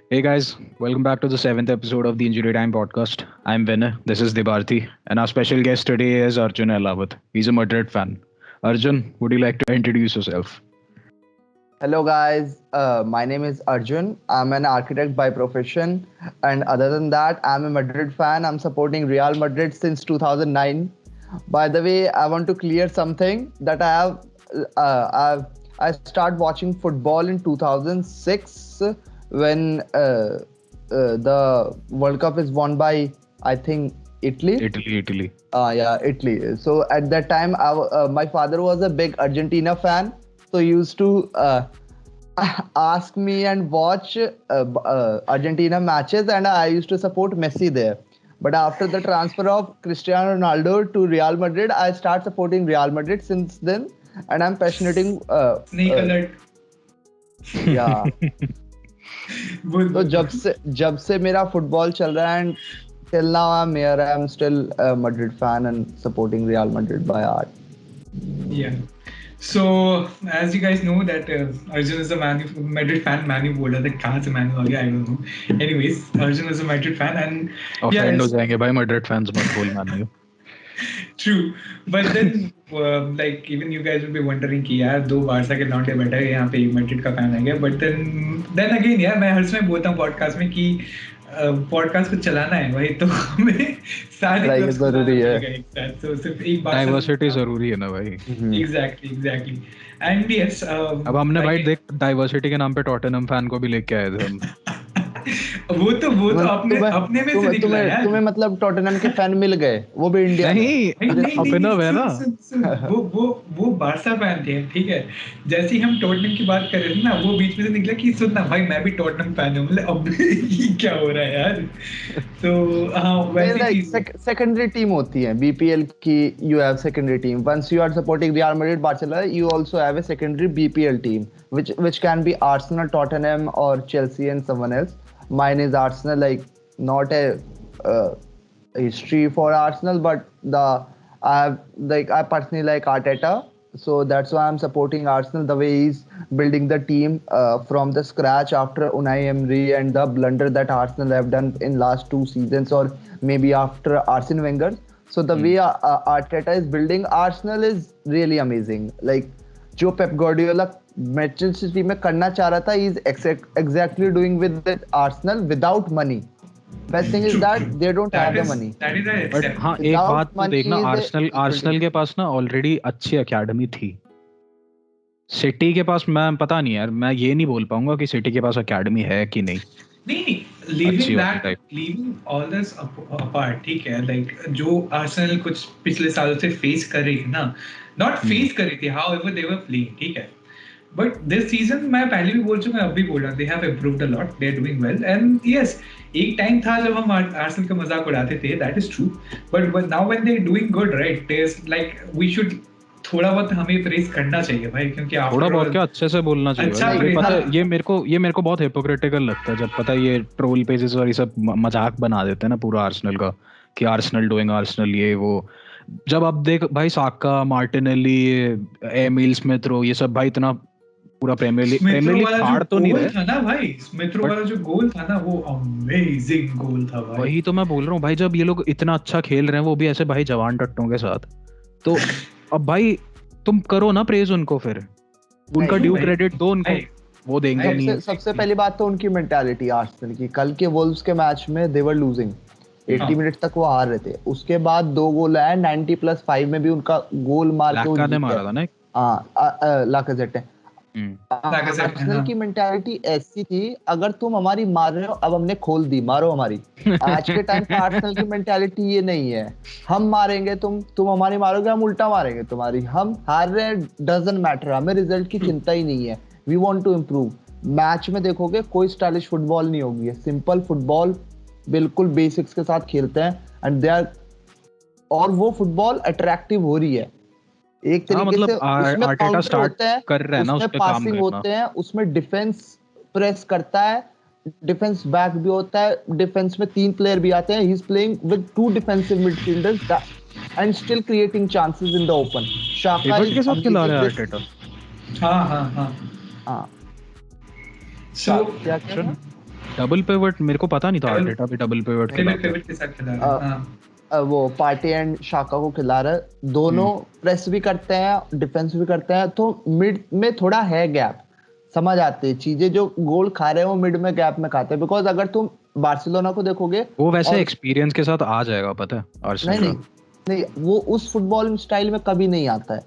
Hey guys, welcome back to the seventh episode of the Injury Time podcast. I'm Vinay, this is Dibharti, and our special guest today is Arjun Elawat. He's a Madrid fan. Arjun, would you like to introduce yourself? Hello, guys. My name is Arjun. I'm an architect by profession. And other than that, I'm a Madrid fan. I'm supporting Real Madrid since 2009. By the way, I want to clear something that I started watching football in 2006 when the World Cup is won by, I think, Italy. Italy. Yeah, Italy. So at that time, my father was a big Argentina fan. So he used to ask me and watch Argentina matches, and I used to support Messi there. But after the transfer of Cristiano Ronaldo to Real Madrid, I start supporting Real Madrid since then, and I'm passionate. Snake alert. Yeah. Good. तो जब से मेरा football चल रहा है and till now I'm still a Madrid fan and supporting Real Madrid by heart. Yeah. So, as you guys know that Arjun is a Madrid fan. Man, बोल रहा था कहाँ से Man आ गया? I don't know. Anyways, Arjun is a Madrid fan and Offend हो जाएंगे भाई Madrid fans मत बोल मानियो. True. But then, like even you guys will be wondering कि यार दो बारसा के लौंडे बैठे हैं यहाँ पे मैड्रिड का फैन आ गया. But then again यार मैं हर समय बोलता हूँ पॉडकास्ट में कि पॉडकास्ट को चलाना है भाई तो हमें सारे जरूरी है. तो सिर्फ एक बात डाइवर्सिटी जरूरी है ना भाई. Exactly. And yes, अब हमने भाई देख डाइवर्सिटी के नाम पे टॉटनहम फैन को भी लेके आए थे हम. वो तो अपने में से निकला यार. तुम्हें मतलब टॉटनहम के फैन मिल गए, वो भी इंडिया नहीं अभिनव है ना. वो बारसा फैन थे, ठीक है. जैसे ही हम टॉटनहम की बात कर रहे थे ना, वो बीच में से निकला कि सुन ना भाई मैं भी टॉटनहम फैन हूँ. मतलब अब ये क्या हो रहा है यार. तो हाँ वैसे सेकेंडरी टीम होती है बीपीएल की. You have secondary team. Once you are supporting Real Madrid, Barcelona, you also have a secondary BPL team which can be Arsenal, Tottenham or Chelsea and someone else. Mine is Arsenal, like not a history for Arsenal, but I personally like Arteta, so that's why I'm supporting Arsenal. The way he's building the team from the scratch after Unai Emery and the blunder that Arsenal have done in last 2 seasons, or maybe after Arsene Wenger. So the way Arteta is building Arsenal is really amazing. Like जो Pep Guardiola Manchester city में करना चाह रहा था, he is exactly doing with Arsenal without money. Best thing is that they don't have the money. But हाँ एक बात तो देखना, आर्सेनल के पास ना ऑलरेडी अच्छी एकेडमी थी. सिटी के पास मैं पता नहीं यार, मैं ये नहीं बोल पाऊंगा कि सिटी के पास एकेडमी है कि नहीं. Leaving all this apart, ठीक है. Like जो आर्सेनल कुछ पिछले सालों से फेस कर रही थी ना, not फेस कर रही थी, however they were playing, ठीक है. But this season मैं पहले भी बोल चुका हूँ, अब भी बोल रहा हूँ, they have improved a lot, they are doing well. And yes, एक टाइम था जब हम आर्सेनल का मजाक उड़ाते थे, that is true. But now when they are doing good, right, there's like we should थोड़ा बहुत हमें प्रेस करना चाहिए भाई, क्योंकि थोड़ा बहुत क्या अच्छे से बोलना चाहिए. पता है ये मेरे को बहुत हिपोक्रिटिकल लगता है जब पता है ये ट्रोल पेजेस और ये सब मजाक बना देते हैं ना पूरा आर्सेनल का, कि आर्सेनल डूइंग आर्सेनल ये वो. जब आप देख भाई साका, मार्टिनेली, एमिल स्मिथ रो, ये सब भाई इतना पूरा प्रीमियर लीग हार तो नहीं रहे ना भाई. स्मिथ रो वाला जो गोल था ना, वो अमेजिंग गोल था भाई. वही तो मैं बोल रहा हूँ भाई, जब ये लोग इतना अच्छा खेल रहे हैं, वो भी ऐसे भाई जवान टट्टों के साथ, तो अब भाई तुम करो ना प्रेज उनको, फिर उनका ड्यू क्रेडिट दो उनको, वो देंगे नहीं. सबसे पहली बात तो उनकी मेंटालिटी आर्सेनल की. कल के वोल्व्स के मैच में दे वर लूजिंग, 80 मिनट तक वो हार रहे थे. उसके बाद 2 गोल आए, 90+5 में भी उनका गोल मार के मारा था ना. हाँ, लाकाजेट. आर्सेनल की मेंटालिटी ऐसी थी, अगर तुम हमारी मार रहे हो, अब हमने खोल दी, मारो हमारी. आज के टाइम पे आर्सेनल की मेंटालिटी ये नहीं है, हम मारेंगे तुम हमारी मारोगे, हम उल्टा मारेंगे तुम्हारी. हम हार रहे हैं, डजंट मैटर, हमें रिजल्ट की चिंता ही नहीं है. We want to improve. Match में देखोगे कोई स्टाइलिश फुटबॉल नहीं होगी, सिंपल फुटबॉल, बिल्कुल बेसिक्स के साथ खेलते हैं. एंड दे आर, और वो फुटबॉल अट्रैक्टिव हो रही है एक तरीके मतलब से. उसमें आर्टेटा स्टार्ट कर रहा है ना, उसमें पासिंग होते हैं, उसमें डिफेंस प्रेस करता है, डिफेंस बैक भी होता है, डिफेंस में 3 प्लेयर भी आते हैं. He is playing with 2 defensive midfielders and still creating chances in the open. Xhaka के साथ खिला रहा है आर्टेटा. हाँ. क्या डबल पिवट मेरे को पता नहीं था, Double- आर्टेटा भी डबल पिवट खेला था। पिवट के साथ खेला रहा है, हाँ। वो पार्टी एंड शाका को खिला रहा है, दोनों प्रेस भी करते हैं डिफेंस भी करते हैं, तो मिड में थोड़ा है गैप, समझ आती है चीजें, जो गोल खा रहे हैं वो मिड में गैप में खाते हैं। बिकॉज अगर तुम बार्सिलोना को देखोगे, वो वैसे और- एक्सपीरियंस के साथ आ जाएगा, पता है नहीं आर्सेनल नहीं नहीं, वो उस फुटबॉल स्टाइल में कभी नहीं आता है।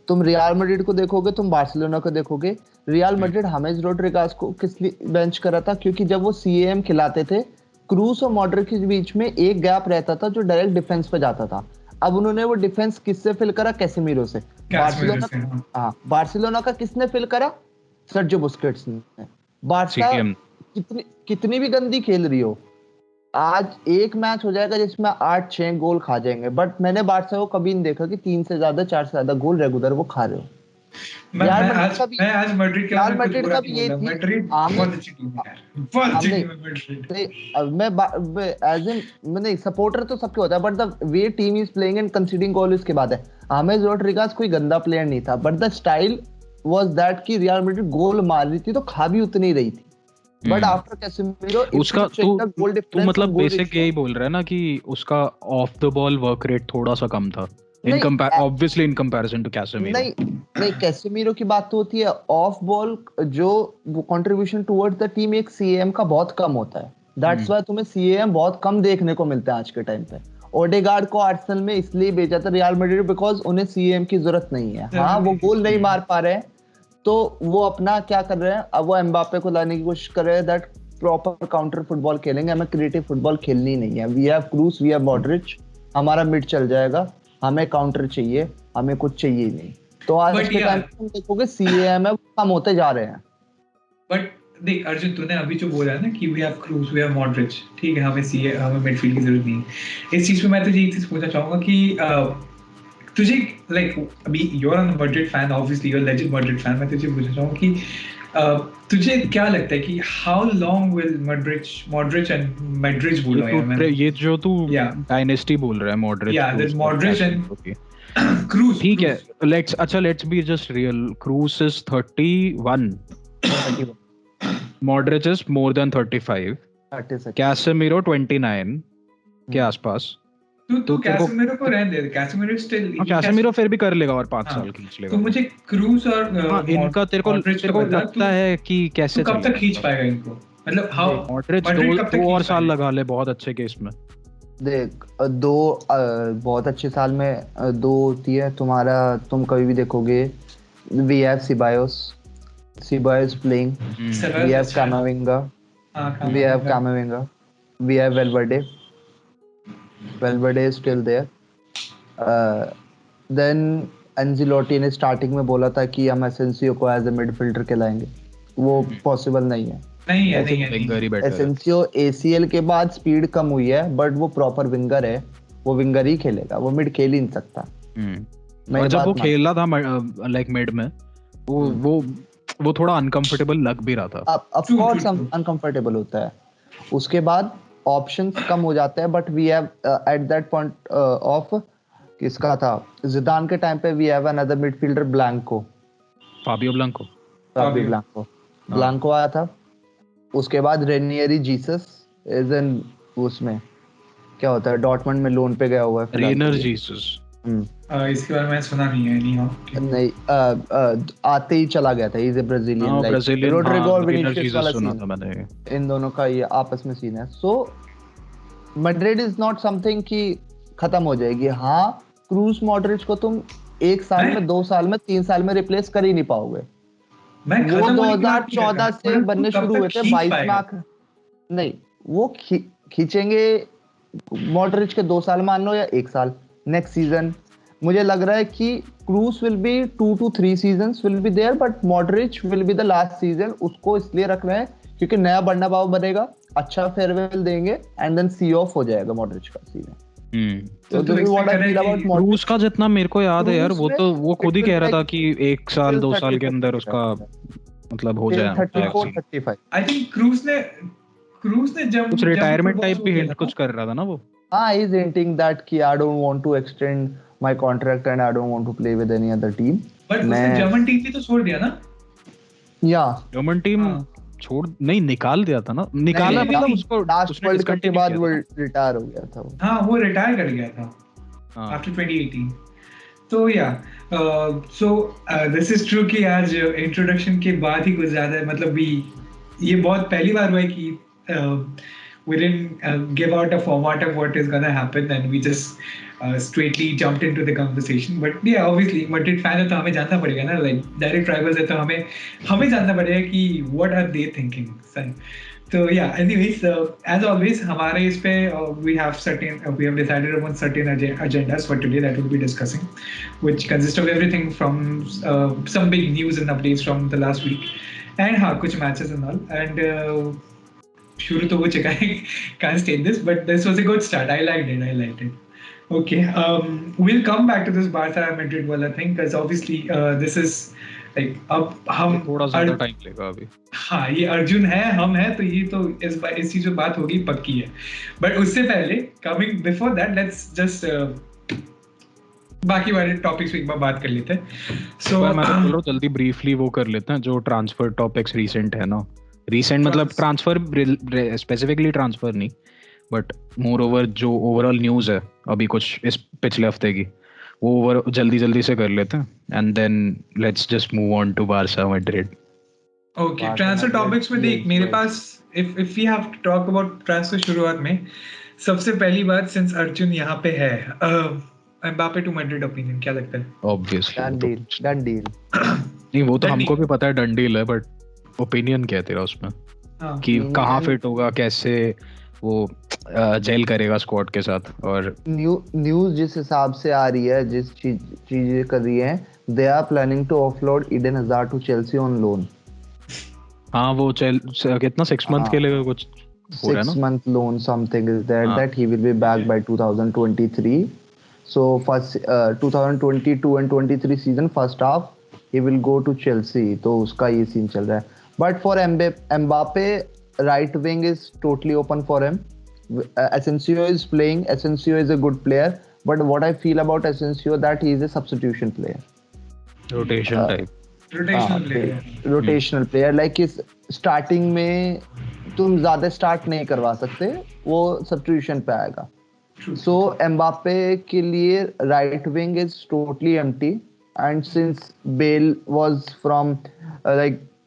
तुम रियल मैड्रिड को देखोगे, तुम बार्सिलोना को देखोगे, रियल मैड्रिड हमेज रोड्रिगेज को किस लिए बेंच करा था? क्योंकि जब वो सीएम खिलाते थे, क्रूस और मॉड्रिक के बीच में एक गैप रहता था जो डायरेक्ट डिफेंस पे जाता था। अब उन्होंने वो डिफेंस किससे फिल करा? कैसेमीरो से। कैसेमीरो से, हाँ। हाँ, बार्सिलोना का किसने फिल करा? सर्जियो बुस्केट्स ने। बार्सा CDM कितनी भी गंदी खेल रही हो, आज एक मैच हो जाएगा जिसमें 8-6 गोल खा जाएंगे, बट मैंने बार्सा को कभी नहीं देखा कि 3 से ज्यादा 4 से ज्यादा गोल रेगुलर वो खा रहे हो। मैं आज मैड्रिड के रियल मैड्रिड का भी ये थी, मैड्रिड बहुत अच्छी टीम है यार, बहुत अच्छी टीम है मैड्रिड। नहीं, अब मैं एज इन नहीं, सपोर्टर तो सबके होता है, but the way team is playing and considering goal इसके बाद है। हामेस रोड्रिगेज कोई गंदा प्लेयर नहीं था, but the style was that कि रियल मैड्रिड गोल मार रही थी तो खा भी उतनी रही थी। बट आफ्टर कैसेमीरो उसका तू मतलब बेसिक यही बोल रहा है ना कि उसका off the ball work rate थोड़ा सा कम था obviously in comparison to Casemiro. नहीं, कैसेमीरो की बात तो होती है, ऑफ बॉल जो कंट्रीब्यूशन टुवर्ड्स द टीम एक सीएम का बहुत कम होता है। दैट्स व्हाई तुम्हें सीएम बहुत कम देखने को मिलता है आज के टाइम पे। ओडेगार्ड को आर्सेनल में इसलिए भेजा था रियल मैड्रिड बिकॉज उन्हें सीएम की जरूरत नहीं है। हाँ, वो गोल नहीं मार पा रहे हैं तो वो अपना क्या कर रहे हैं, अब वो एम्बापे को लाने की कोशिश कर रहे हैं, दैट प्रॉपर काउंटर फुटबॉल खेलेंगे, हमें क्रिएटिव फुटबॉल खेलनी नहीं है। वी हैव क्रूस, वी हैव मॉड्रिच, हमारा मिड चल जाएगा, हमें काउंटर चाहिए, हमें कुछ चाहिए नहीं। तो आज के टाइम पे तुम देखोगे सीएम है कम होते जा रहे हैं। बट देख अर्जुन, तूने अभी जो बोला ना कि वी हैव क्रूस, वी हैव मॉड्रिच, ठीक है, हमें मिडफील्ड की जरूरत नहीं है। इस चीज पे मैं तुझे एक चीज पूछना चाहूंगा कि तुझे लाइक अभी you're a Madrid fan, obviously you're a legend Madrid fan, मैं तुझे पूछना चाहूंगा कि तुझे क्या लगता है कि how long will Modric and Madrid बोला है मैंने, ये जो तू डायनेस्टी बोल रहा है Modric, yeah, there's Modric and Cruz, ठीक है, let's be just real, Cruz is 31, Modric is more than 35, Casemiro 29 के आसपास। तो कैसेमीरो को रहने दे, कैसेमीरो स्टिल, कैसेमीरो फिर भी कर लेगा और 5 साल खींच लेगा। तो मुझे क्रूज और इनका तेरे को लगता है कि कैसे कब तक खींच पाएगा इनको, मतलब हाउ मॉड्रिच 2 और साल लगा ले बहुत अच्छे केस में। देख, 2 बहुत अच्छे साल में 2 होती है तुम्हारा, तुम कभी भी देखोगे we have Ceballos playing, we have Camavinga, we have Valverde is still there. Then Ancelotti ने स्टार्टिंग में बोला था कि हम एसेंसियो को एज ए मिडफील्डर खिलाएंगे, वो पॉसिबल नहीं है। एसेंसियो ACL के बाद स्पीड कम हुई है, बट वो प्रॉपर विंगर है, वो विंगर ही खेलेगा, वो मिड खेल ही नहीं सकता। और जब वो खेला था लाइक मिड में वो थोड़ा अनकंफर्टेबल लग भी रहा था। ऑफ कोर्स अनकंफर्टेबल होता है, उसके बाद ऑप्शंस कम हो जाते हैं, but we have at that point of किसका था, जिदान के टाइम पे we have another midfielder Fabio Blanco आया था। उसके बाद रेनियरी जीसस इज इन, उसमें क्या होता है, डॉर्टमंड में लोन पे गया हुआ है रेनर जीसस। इसके बारे में सुना नहीं है, नहीं आते ही चला गया था। इज ए ब्राजीलियन, रोड्रिगो और विनीसियस वाला सीन, इन दोनों का ये आपस में सीन है। सो मैड्रिड इज नॉट समथिंग कि खत्म हो जाएगी। हाँ, क्रूज मॉड्रिच को तुम 1 साल में, 2 साल में, 3 साल में रिप्लेस कर ही नहीं पाओगे। वो 2014 से बनने शुरू हुए थे, 22 लाख नहीं, वो खींचेंगे मॉड्रिच के 2 साल मान लो या 1 साल। नेक्स्ट सीजन मुझे लग रहा है कि Kroos will be 2 to 3 seasons will be there, but Modric will be the last season. उसको इसलिए रख रहे हैं क्योंकि नया बर्नाबाउ बनेगा, अच्छा फेयरवेल देंगे एंड देन सी ऑफ हो जाएगा मॉड्रिच का सीजन। तो क्रूज का जितना मेरे को याद है यार, वो खुद ही कह रहा था कि 1 साल 2 साल के अंदर उसका मतलब हो जाए 34-35। आई थिंक क्रूज ने जब कुछ रिटायरमेंट टाइप भी हिंट कुछ कर रहा था ना वो। हाँ, he is hinting that कि I don't want to extend my contract and I don't want to play with any other team. But उसने जर्मन टीम भी तो छोड़ दिया ना? Yeah. जर्मन टीम छोड़ नहीं निकाल दिया था ना, निकाला नहीं, मतलब उसको लास्ट वर्ल्ड कप के discontinue बाद किया वो था। रिटायर हो गया था वो। हाँ वो रिटायर कर गया था हाँ आफ्टर 2018। तो या सो दिस इज ट्रू कि आज इंट्रोडक्शन के बाद ही कुछ ज्यादा मतलब ये बहुत पहली बार हुआ है कि we didn't give out a format of what is gonna happen and we just straightly jumped into the conversation. But yeah, obviously Madrid fan है तो हमें जानना पड़ेगा ना, like direct rivals है तो हमें जानना पड़ेगा कि what are they thinking, son. So yeah, anyways, as always हमारे इस पे we have decided upon certain agendas for today that we'll be discussing, which consist of everything from some big news and updates from the last week and हाँ कुछ matches and all, and शुरू तो हो चुका है, can't state this, but this was a good start. I liked it. Okay, we'll come back to this Barca Madrid wala thing because obviously this is like अब हम थोड़ा ज़्यादा time लेगा अभी। हाँ ये अर्जुन है, हम हैं, तो ये तो इस चीज पे बात होगी पक्की है। बट उससे पहले coming before that let's just बाकी वाले टॉपिक्स पे एक बार बात कर लेते हैं। सो मैं तो बोल रहा हूँ जल्दी ब्रीफली वो कर लेते हैं जो ट्रांसफर टॉपिक्स रीसेंट है ना, रीसेंट मतलब ट्रांसफर स्पेसिफिकली ट्रांसफर नहीं बट मोर ओवर जो ओवरऑल न्यूज़ है अभी कुछ इस पिछले हफ्ते की वो ओवर जल्दी से कर लेते हैं and then let's just move on to Barca Madrid. Okay, transfer topics में देख मेरे पास if we have to talk about transfer शुरुआत में सबसे पहली बात सिंस अर्जुन यहाँ पे है एम्बापे टू मैड्रिड ओपिनियन क्या लगता है? ऑब्वियसली डन डील नहीं वो तो हमको भी पता है डन डील है बट ओपिनियन क्या है तेरा उसमें कि कहाँ फिट होगा, कैसे वो जेल करेगा स्क्वाड के साथ? और न्यूज़ जिस हिसाब से आ रही है, जिस चीजें कर रही है, they are planning to offload Eden Hazard to Chelsea on loan. हाँ वो कितना 6 मंथ के लिए कुछ हो रहा है ना, 6 month loan something is that he will be back by 2023. So first 2022 and 23 season first half he will go to Chelsea, तो उसका ये सीन चल रहा है। But for Mbappe, right wing is totally open for him. Asensio is playing. Asensio is a good player, but what I feel about Asensio that he is a substitution player. rotation type. Rotational player. Like इस starting में तुम ज्यादा start नहीं करवा सकते, वो substitution पे आएगा। So Mbappe के लिए right wing is totally empty, and since Bale was from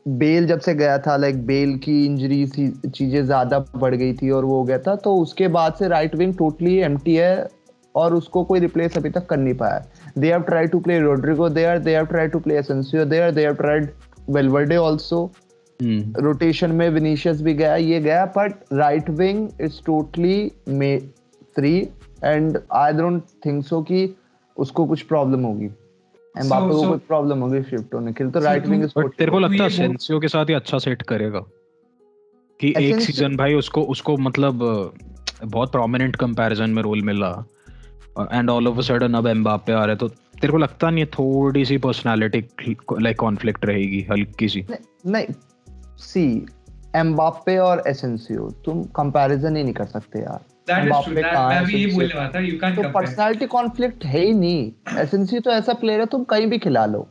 Bale जब से गया था, बेल की इंजरी चीजें ज्यादा बढ़ गई थी और वो हो गया था, तो उसके बाद से राइट विंग टोटली एम्प्टी है और उसको कोई रिप्लेस अभी तक कर नहीं पाया। They have tried to play Rodrigo there, they have tried to play Asensio there, they have tried Valverde also, rotation में विनीशियस भी गया, ये गया, but right wing is totally free and I don't think so कि उसको कुछ problem होगी। Mbappe को कोई प्रॉब्लम होगी शिफ्ट होने के लिए, तो राइट विंग इज। बट तेरे को लगता है एसेंसियो के साथ ही अच्छा सेट करेगा कि एक सीजन भाई उसको मतलब बहुत प्रोमिनेंट कंपैरिजन में रोल मिला and all of a sudden अब एम्बापे आ रहा है, तो तेरे को लगता नहीं है थोड़ी सी पर्सनालिटी कॉन्फ्लिक्ट रहेगी हल्की सी? नहीं सी एम्बापे और एसेंसियो तुम कंपैरिजन ही नहीं कर सकते यार। मैं भी ये बोलने वाला था, you can't compare. Personality conflict है ही नहीं। एसेंसियो तो ऐसा प्लेयर है तुम कहीं भी खिला लो।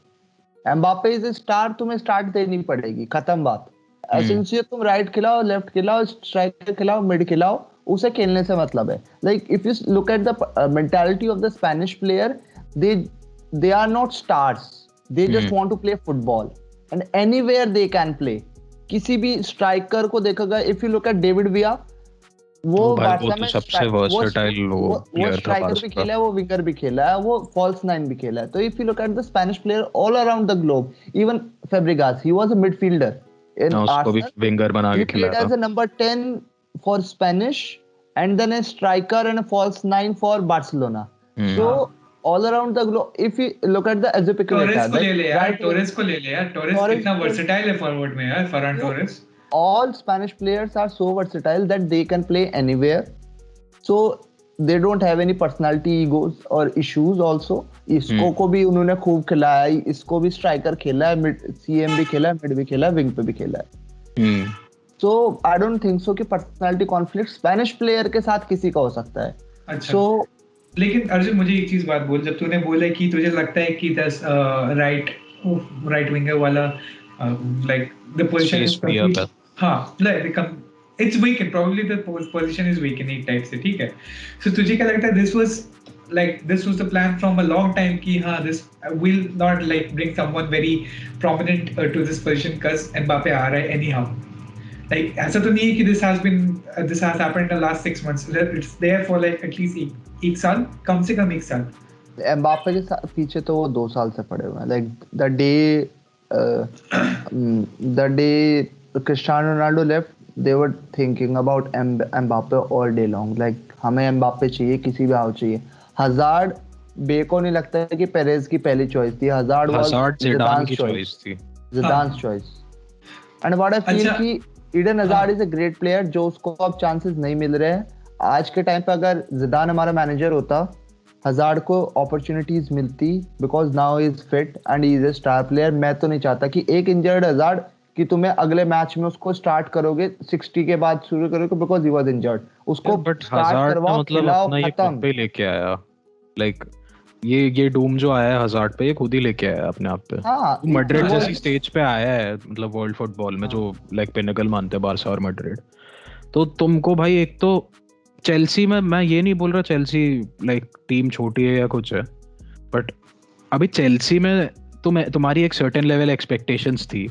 एम्बापे इज स्टार, तुम्हें स्टार्ट देनी पड़ेगी, खत्म बात। एसेंसियो तुम राइट खिलाओ, लेफ्ट खिलाओ, स्ट्राइकर खिलाओ, मिड खिलाओ, उसे खेलने से मतलब है। Like if you look at the mentality of the Spanish player, they are not stars, they just want to play football and anywhere they can play. किसी भी स्ट्राइकर को देखोगा, if you look at David Villa, वो Barca में सबसे versatile player था, striker भी खेला है, वो विंगर भी खेला है, वो फॉल्स नाइन भी खेला है। तो if you look at the Spanish player all around the globe, even Fabregas, he was a midfielder in उसको भी विंगर बना के खिलाया था। As a number 10 for Spanish and then a striker and a false nine for Barcelona. So all around the globe if you look at the Azpilicueta, Torres को ले ले यार, टोरेस कितना वर्सेटाइल है फॉरवर्ड में यार, Farhan Torres. All Spanish players are so versatile that they can play anywhere, so they don't have any personality egos or issues also. इसको को भी उन्होंने खूब खिलाया है, इसको भी स्ट्राइकर खेला है, मिड सीएम भी खेला है, मिड भी खेला है, विंग पे भी खेला है। So I don't think so कि पर्सनालिटी कॉन्फ्लिक्ट स्पेनिश प्लेयर के साथ किसी का हो सकता है। अच्छा। So लेकिन अर्जुन मुझे एक चीज बात बोल, जब तूने बोला कि तुझे लगता है कि राइट विंगर वाला like the position is हाँ like it's vacant, probably the position is vacant एक type से, ठीक है. So तुझे क्या लगता है this was the plan from a long time कि हाँ this will not like bring someone very prominent to this position because Mbappe आ रहा है anyhow. Like ऐसा तो नहीं है कि this has happened in the last 6 months. It's there for like at least एक साल, कम से कम एक साल. एम्बापे के पीछे तो वो 2 साल से पड़े हुए हैं. Like the day Cristiano Ronaldo left they were thinking about Mbappe all day long. Like हमें एम्बापे चाहिए, किसी भी हाउ चाहिए. हजार्ड बे को नहीं लगता है कि पेरेज की पहली चॉइस थी. हजार्ड ज़िदान की चॉइस थी. ज़िदान's choice. And what I feel कि Eden hazard is a great player जो उसको अब चांसेस नहीं मिल रहे हैं. आज के टाइम पे अगर ज़िदान हमारा मैनेजर होता, हजार्ड को अपॉर्चुनिटीज मिलती because now is fit and he is a star player. मैं तो नहीं चाहता कि एक इंजर्ड हजार्ड कि तुम्हें अगले मैच में उसको स्टार्ट करोगे 60 के बाद शुरू करोगे बिकॉज ही वाज इंजर्ड. उसको स्टार्ट करवाओ, खिलाओ, खत्म. लेके आया लाइक ये डूम जो आया है हजार्ड पे, ये खुद ही लेके आया अपने आप पे. हाँ, मैड्रिड जैसी स्टेज पे आया है मतलब वर्ल्ड फुटबॉल में जो लाइक पिनेकल मानते हैं बार्सा और मैड्रिड. तो तुमको भाई एक तो चेल्सी में, मैं ये नहीं बोल रहा चेल्सी लाइक टीम छोटी है या कुछ है, बट अभी चेल्सी में तुम्हारी एक सर्टेन लेवल एक्सपेक्टेशंस थी,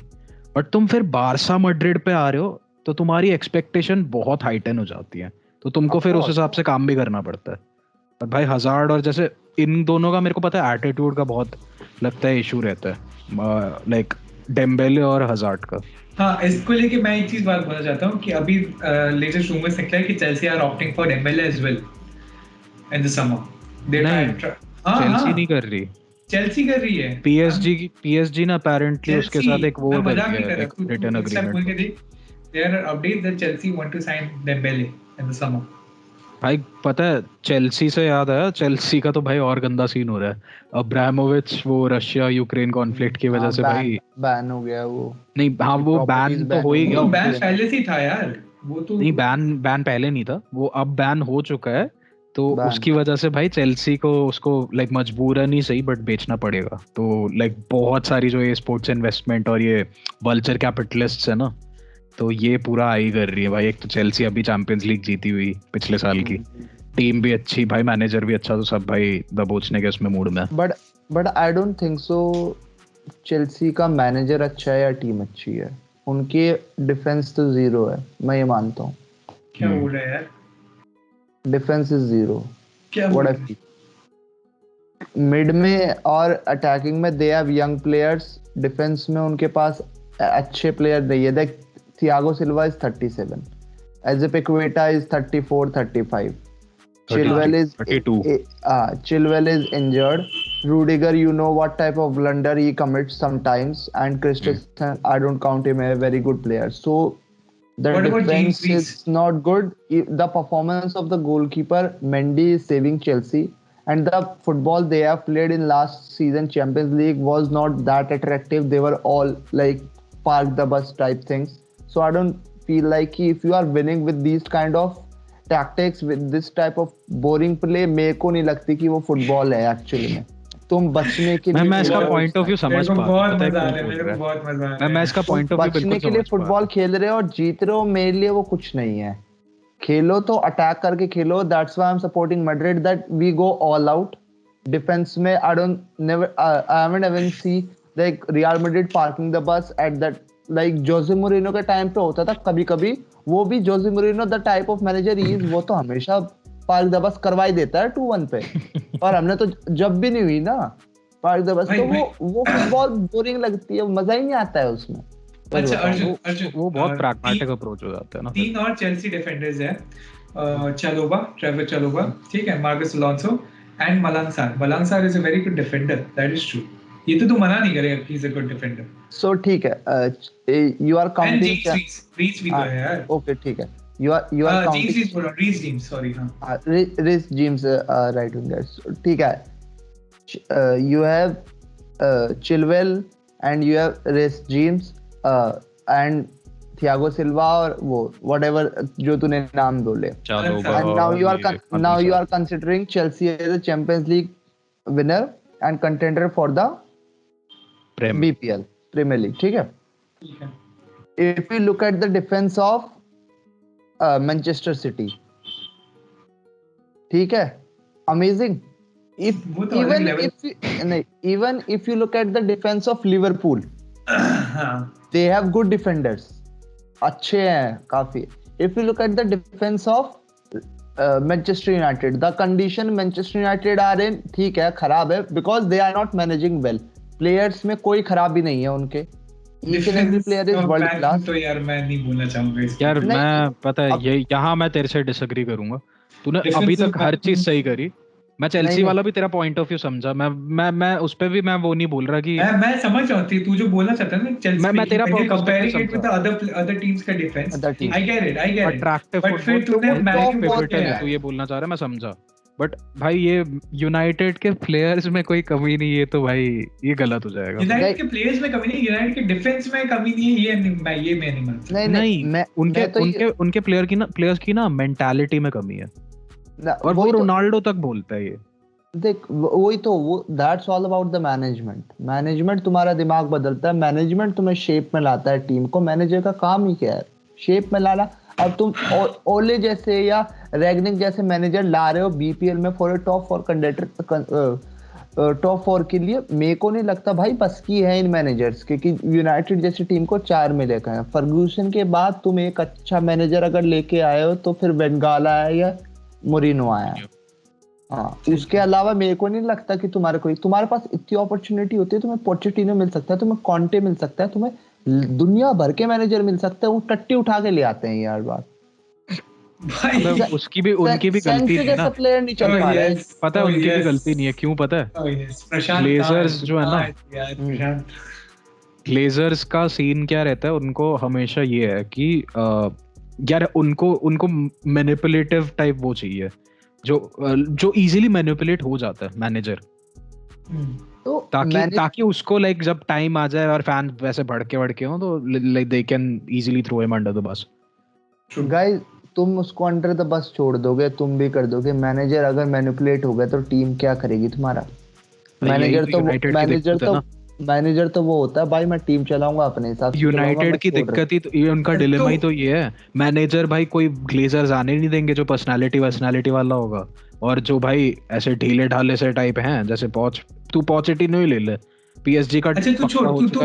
बट तुम फिर बार्सा मैड्रिड पे आ रहे हो तो तुम्हारी एक्सपेक्टेशन बहुत हाइटन हो जाती है. तो तुमको फिर उस हिसाब से काम भी करना पड़ता है. और भाई हजार्ड और जैसे इन दोनों का मेरे को पता है एटीट्यूड का बहुत लगता है इशू रहता है लाइक डेम्बेले और हजार्ड का. हाँ, इसको लेके मैं एक चीज बात बोलना चाहता हूँ कि अभी लेटेस्ट रूमर्स निकला है कि Chelsea are opting for Dembele as well in the summer. Chelsea नहीं कर रही, चेल्सी कर रही है. पीएसजी ना अपेरेंटली उसके साथ एक वो return agreement. There are updates that Chelsea want to sign Dembele in the summer. भाई पता है चेल्सी से याद आया, चेल्सी का तो भाई और गंदा सीन हो रहा है. अब्रामोविच वो रशिया यूक्रेन कॉन्फ्लिक्ट की वजह से भाई बैन हो गया. वो नहीं, हाँ वो बैन तो हो ही गया. बैन पहले से ही था यार. वो तो नहीं, बैन पहले नहीं था, वो अब बैन हो चुका है. तो उसकी वजह से भाई चेल्सी को उसको लाइक मजबूरन ही सही बट बेचना पड़ेगा. तो लाइक बहुत सारी जो ये स्पोर्ट्स इन्वेस्टमेंट और ये वल्चर कैपिटलिस्ट्स है ना, तो ये पूरा आई कर रही है भाई. एक तो चेल्सी अभी चैंपियंस लीग जीती हुई पिछले साल की, टीम भी अच्छी, भाई मैनेजर भी अच्छा, तो सब भाई दबोचने के उसमें मूड में. But I don't think so Chelsea का मैनेजर अच्छा है या टीम अच्छी है. उनके डिफेंस तो जीरो है, मैं ये मानता हूँ. क्या बोल रहा है यार? Defence is zero. What I feel mid में और अटैकिंग में they have young players. Defence में उनके पास अच्छे प्लेयर नहीं है. देख Thiago Silva is 37. Azpilicueta is 34, 35. Chilwell is 32. Chilwell is injured. Rudiger, you know what type of blunder he commits sometimes. And Christensen, I don't count him a very good player. So the defense is not good. The performance of the goalkeeper Mendy is saving Chelsea. And the football they have played in last season Champions League was not that attractive. They were all like park the bus type things. So I don't feel like if you are winning with these kind of tactics, with this type of boring play, मेरे को नहीं लगती कि वो football है actually में. तुम बचने के लिए मैं इसका पॉइंट ऑफ व्यू समझ पा रहा हूं. मैं इसका पॉइंट ऑफ व्यू बचने के लिए फुटबॉल खेल रहे हो और जीत रहे हो, मेरे लिए वो कुछ नहीं है. खेलो तो अटैक करके खेलो. That's why I am supporting Madrid, that we go all out. Defence में I haven't even see like Real Madrid parking the bus at that. Like Jose Mourinho के टाइम पे होता था कभी कभी. वो भी Jose Mourinho the type of manager he is, वो तो हमेशा पार्क द बस करवा ही देता है 2-1 पे. और हमने तो जब भी नहीं हुई ना पार्क द बस, तो वो फुटबॉल बोरिंग लगती है, मजा ही नहीं आता है उसमें. अच्छा अर्जुन वो बहुत प्रैग्मेटिक अप्रोच हो जाता है ना. 3 और चेल्सी डिफेंडर्स है. चलोबा, ट्रेवर चलोबा, ठीक है, मार्कस अलोंसो एंड मलांग सार. मलांग सार is a very good defender, that is true. ये तो तू मना नहीं करेगा कि इज अ गुड डिफेंडर. सो ठीक है, यू आर काउंटिंग रीच भी तो है यार. ओके ठीक है, you are counting Reece James, sorry. Reece James right winger. ठीक है, you have Chilwell and you have Reece James and Thiago Silva और वो whatever जो तूने नाम बोले. And now you are considering Chelsea as a Champions League winner and contender for the BPL Premier League. ठीक है. if we look at the defense of Manchester City, ठीक है, amazing. Even if you look at the defense of Liverpool, they have good defenders, अच्छे हैं काफी. If you look at the defense of Manchester United, the condition Manchester United are in, ठीक है, खराब है, because they are not managing well. Players में कोई खराबी नहीं है उनके. Each and every player is world class. तो यार मैं नहीं बोलना चाहूंगा इसको. यार मैं पता है ये यहाँ मैं तेरे से डिसएग्री करूंगा. तूने अभी तक हर चीज सही करी. मैं चेल्सी वाला भी तेरा पॉइंट ऑफ व्यू समझा. मैं उस पे भी मैं वो नहीं बोल रहा कि मैं समझ रहा हूँ तू जो बोलना चाहता है ना चेल्सी मैं तेरा comparing it with other teams का defence. I get it attractive football तू ये बोलना चाह रहा है, मैं समझा. बट भाई ये यूनाइटेड के प्लेयर्स में कोई कमी नहीं है तो भाई ये गलत हो जाएगा. यूनाइटेड के प्लेयर्स में कमी नहीं, यूनाइटेड के डिफेंस में कमी नहीं है, ये मैं नहीं मानता. नहीं उनके प्लेयर्स की ना मेंटालिटी में कमी है. और वो रोनाल्डो तक बोलता है ये. देख वही तो वो that's all about the management तुम्हारा दिमाग बदलता है. मैनेजमेंट तुम्हें शेप में लाता है टीम को. मैनेजर का काम ही क्या है? शेप में लाना. अब तुम ओले जैसे या रैगनिक जैसे मैनेजर ला रहे हो बीपीएल में फॉर टॉप 4 कंटेंडर, टॉप 4 के लिए. मेरे को नहीं लगता भाई बस की है इन मैनेजर्स के कि यूनाइटेड जैसी टीम को 4 में लेकर आए. फर्गूसन के बाद तुम एक अच्छा मैनेजर अगर लेके आए हो तो फिर वेंगाला आया या मोरिनो आया. हाँ, उसके अलावा मेरे को नहीं लगता कि तुम्हारे पास इतनी अपॉर्चुनिटी होती है. तुम्हें पोचेटिनो मिल सकता है, तुम्हें कॉन्टे मिल सकता है, तुम्हें दुनिया भर के मैनेजर मिल सकते हैं. वो टट्टी उठा के ले आते हैं यार बात. उनकी भी गलती नहीं ना. प्लेयर नहीं चल पा रहा है. पता है उनकी भी गलती नहीं है. क्यों पता है? ग्लेजर्स जो है ना, ग्लेजर्स का सीन क्या रहता है, उनको हमेशा ये है कि यार उनको मैनिपुलेटिव टाइप वो चाहिए जो इजीली मैनिपुलेट हो जाता है मैनेजर. तो ताकि उसको लाइक जब टाइम आ जाए और फैन वैसे भड़के हो तो like they can easily throw him under the bus. Guys तुम उसको अंडर द बस छोड़ दोगे, तुम भी कर दोगे. मैनेजर अगर मैनिपुलेट हो गया तो टीम क्या करेगी तुम्हारा? मैनेजर तो वो होता है भाई मैं टीम चलाऊंगा अपने हिसाब से. यूनाइटेड की दिक्कत ही तो ये उनका डिलेमा ही तो ये है. मैनेजर भाई कोई ग्लेजर्स आने नहीं देंगे जो पर्सनालिटी वाला होगा और जो भाई ऐसे ढीले ढाले से टाइप हैं जैसे तू पोचेटिनो ही ले ले. पीएसजी का अच्छा तू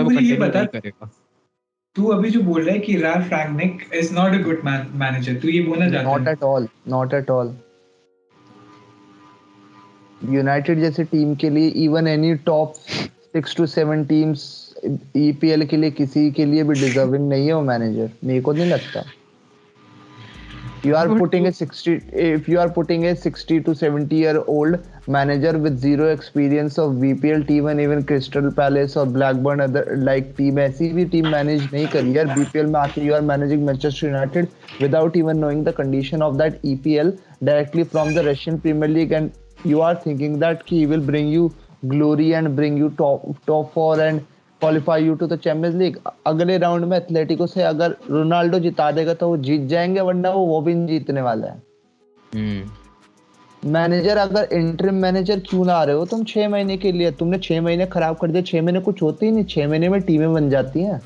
मुझे ये बता, तू अभी जो बोल रहा है कि Ralf Rangnick is not a good manager, तू ये बोलना चाहता है? Not at all. यूनाइटेड जैसे टीम के लिए even any top 6 to 7 teams EPL के लिए किसी के लिए भी डिजर्विंग नहीं है वो मैनेजर. मेरे को नहीं लगता. if you are putting a 60 to 70 year old manager with zero experience of BPL team and even Crystal Palace or Blackburn other like team, ऐसी भी टीम मैनेज नहीं करी यार. BPL में आके you are managing Manchester United without even knowing the condition of that EPL directly from the Russian Premier League and you are thinking that he will bring you glory and bring you top 4 and qualify you to the Champions League. अगले round में Atletico से अगर Ronaldo जिता देगा तो वो जीत जाएंगे, वरना वो भी जीतने वाला है. मैनेजर अगर इंटरिम मैनेजर क्यों ला रहे हो तुम 6 महीने के लिए? तुमने 6 महीने खराब कर दिए. 6 महीने कुछ होते ही नहीं. 6 महीने में टीमें बन जाती हैं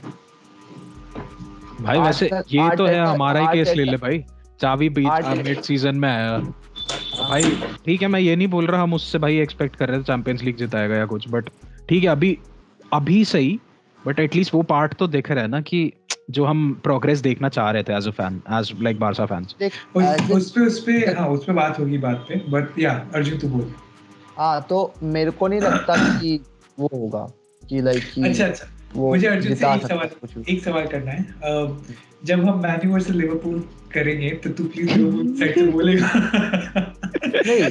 भाई. वैसे ये तो है हमारा ही केस ले ले भाई. चावी मिड सीजन में आया भाई. ठीक है मैं ये नहीं बोल रहा हम उससे भाई एक्सपेक्ट कर रहे थे चैंपियंस लीग जिताएगा या कुछ, बट ठीक है अभी सही. बट एटलीस्ट वो पार्ट तो देख रहे हैं ना कि जो हम प्रोग्रेस देखना चाह रहे थे as a fan, as like Barca fans. उस पे बात होगी बात पे. बट या अर्जुन तू बोल. हाँ तो मेरे को नहीं लगता कि वो होगा कि लाइक अच्छा मुझे अर्जुन से एक सवाल करना है. जब हम मैन यू वर्सेस लिवरपूल करेंगे तो तू प्लीज लिवरपूल साइड से बोलेगा? नहीं,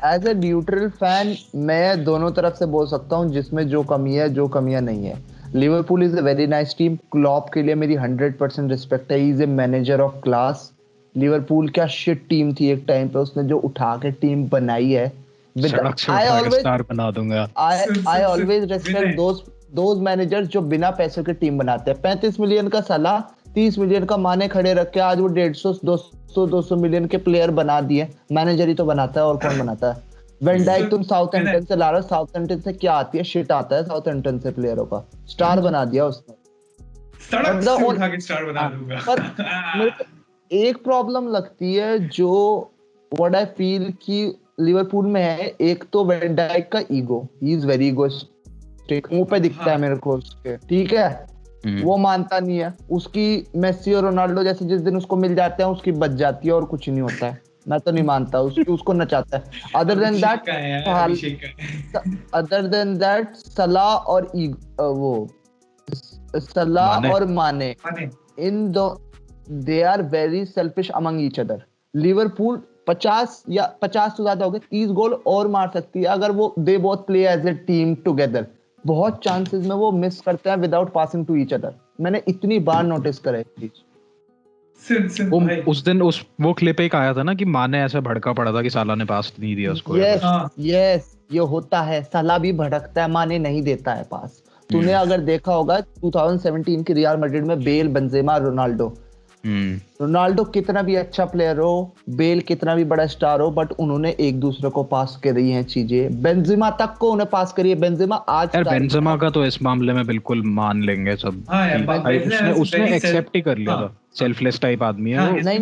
एज ए न्यूट्रल फैन मैं दोनों तरफ से बोल सकता हूँ जिसमें जो कमी है जो कमियां नहीं है. Liverpool is a very nice team. Klopp के लिए मेरी 100% रिस्पेक्ट है. He is a manager of class. Liverpool क्या शिट टीम थी एक टाइम पे, उसने जो उठा के टीम बनाई है. I always respect those managers जो बिना पैसों की टीम बनाते हैं. 35 मिलियन का सलाह, 30 मिलियन का माने खड़े रख के आज वो 150-200 मिलियन के प्लेयर बना दिए. मैनेजर ही तो बनाता है और कौन बनाता है? वेन डाइक तुम साउथहैम्पटन से ला रहे हो. साउथहैम्पटन से क्या आती है? शिट आता है साउथहैम्पटन से प्लेयरों का. स्टार बना दिया उसने. सड़क से उठा के स्टार बना दूंगा। पर मेरे को एक प्रॉब्लम लगती है जो व्हाट आई फील कि लिवरपूल में है, एक तो वैन डाइक का ego, he is very egoistic, मुंह पे दिखता है मेरे को उसके, ठीक है, वो मानता नहीं है, उसकी मेसी और रोनाल्डो जैसे जिस दिन उसको मिल जाते हैं उसकी बच जाती है और कुछ नहीं होता है, मैं तो नहीं मानता उसको नचाता है। अदर देन दैट सलाह और सलाह और माने इन दो they are very selfish among each other. Liverpool 50 से ज्यादा हो गए, 30 गोल और मार सकती है अगर वो they both play as a team together. बहुत चांसेस में वो मिस करते हैं without passing to each other, मैंने इतनी बार नोटिस करा है चीज। उस दिन वो क्लिप एक आया था ना कि माने ऐसे भड़का पड़ा था कि साला ने पास नहीं दिया उसको। यस ये होता है, साला भी भड़कता है, माने नहीं देता है पास। तूने अगर देखा होगा 2017 की रियल मैड्रिड में बेल, बेंजेमा, रोनाल्डो कितना भी अच्छा प्लेयर हो, बेल कितना भी बड़ा स्टार हो, बट उन्होंने एक दूसरे को पास करी हैं चीजें। बेंजेमा तक को उन्हें पास करी है। बेंजेमा आज यार बेंजेमा का तो इस मामले में बिल्कुल मान लेंगे सब। उसने एक्सेप्ट ही कर लिया था, सेल्फलेस टाइप आदमी है वो। नहीं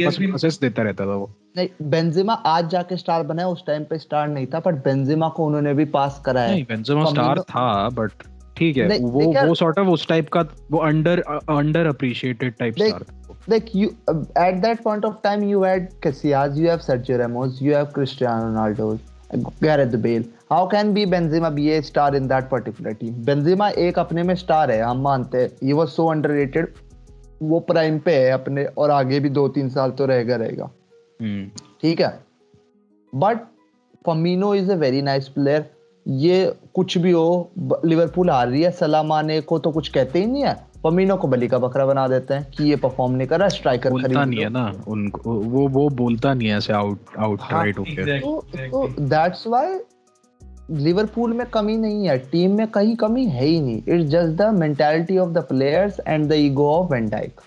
बस असिस्ट देता रहता था वो। नहीं बेंजेमा आज जाके स्टार बना है, उस टाइम पे स्टार नहीं था, बट बेंजेमा को उन्होंने भी पास करा है। नहीं बेंजेमा स्टार था बट ठीक है, वो सॉर्ट ऑफ उस टाइप का, वो under appreciated type star. Like you at that point of time you had Casillas, you have Sergio Ramos, you have Cristiano Ronaldo, Gareth Bale. How can be Benzema be a star in that particular team? Benzema एक अपने में star है, हम मानते हैं, he was so underrated, वो prime पे है अपने, और आगे भी 2-3 साल तो रहेगा। ठीक है, but Firmino is a very nice player. ये कुछ भी हो, लिवरपूल हार रही है, सलाह माने को तो कुछ कहते ही नहीं है, फर्मिनो को बलि का बकरा बना देते हैं कि ये परफॉर्म नहीं कर रहा, स्ट्राइकर खरीद नहीं है ना उनको, वो बोलता नहीं है ऐसे आउटराइट होके। तो दैट्स व्हाई लिवरपूल में कमी नहीं है, टीम में कहीं कमी है ही नहीं। It's just the mentality of the players and the ego of van Dijk.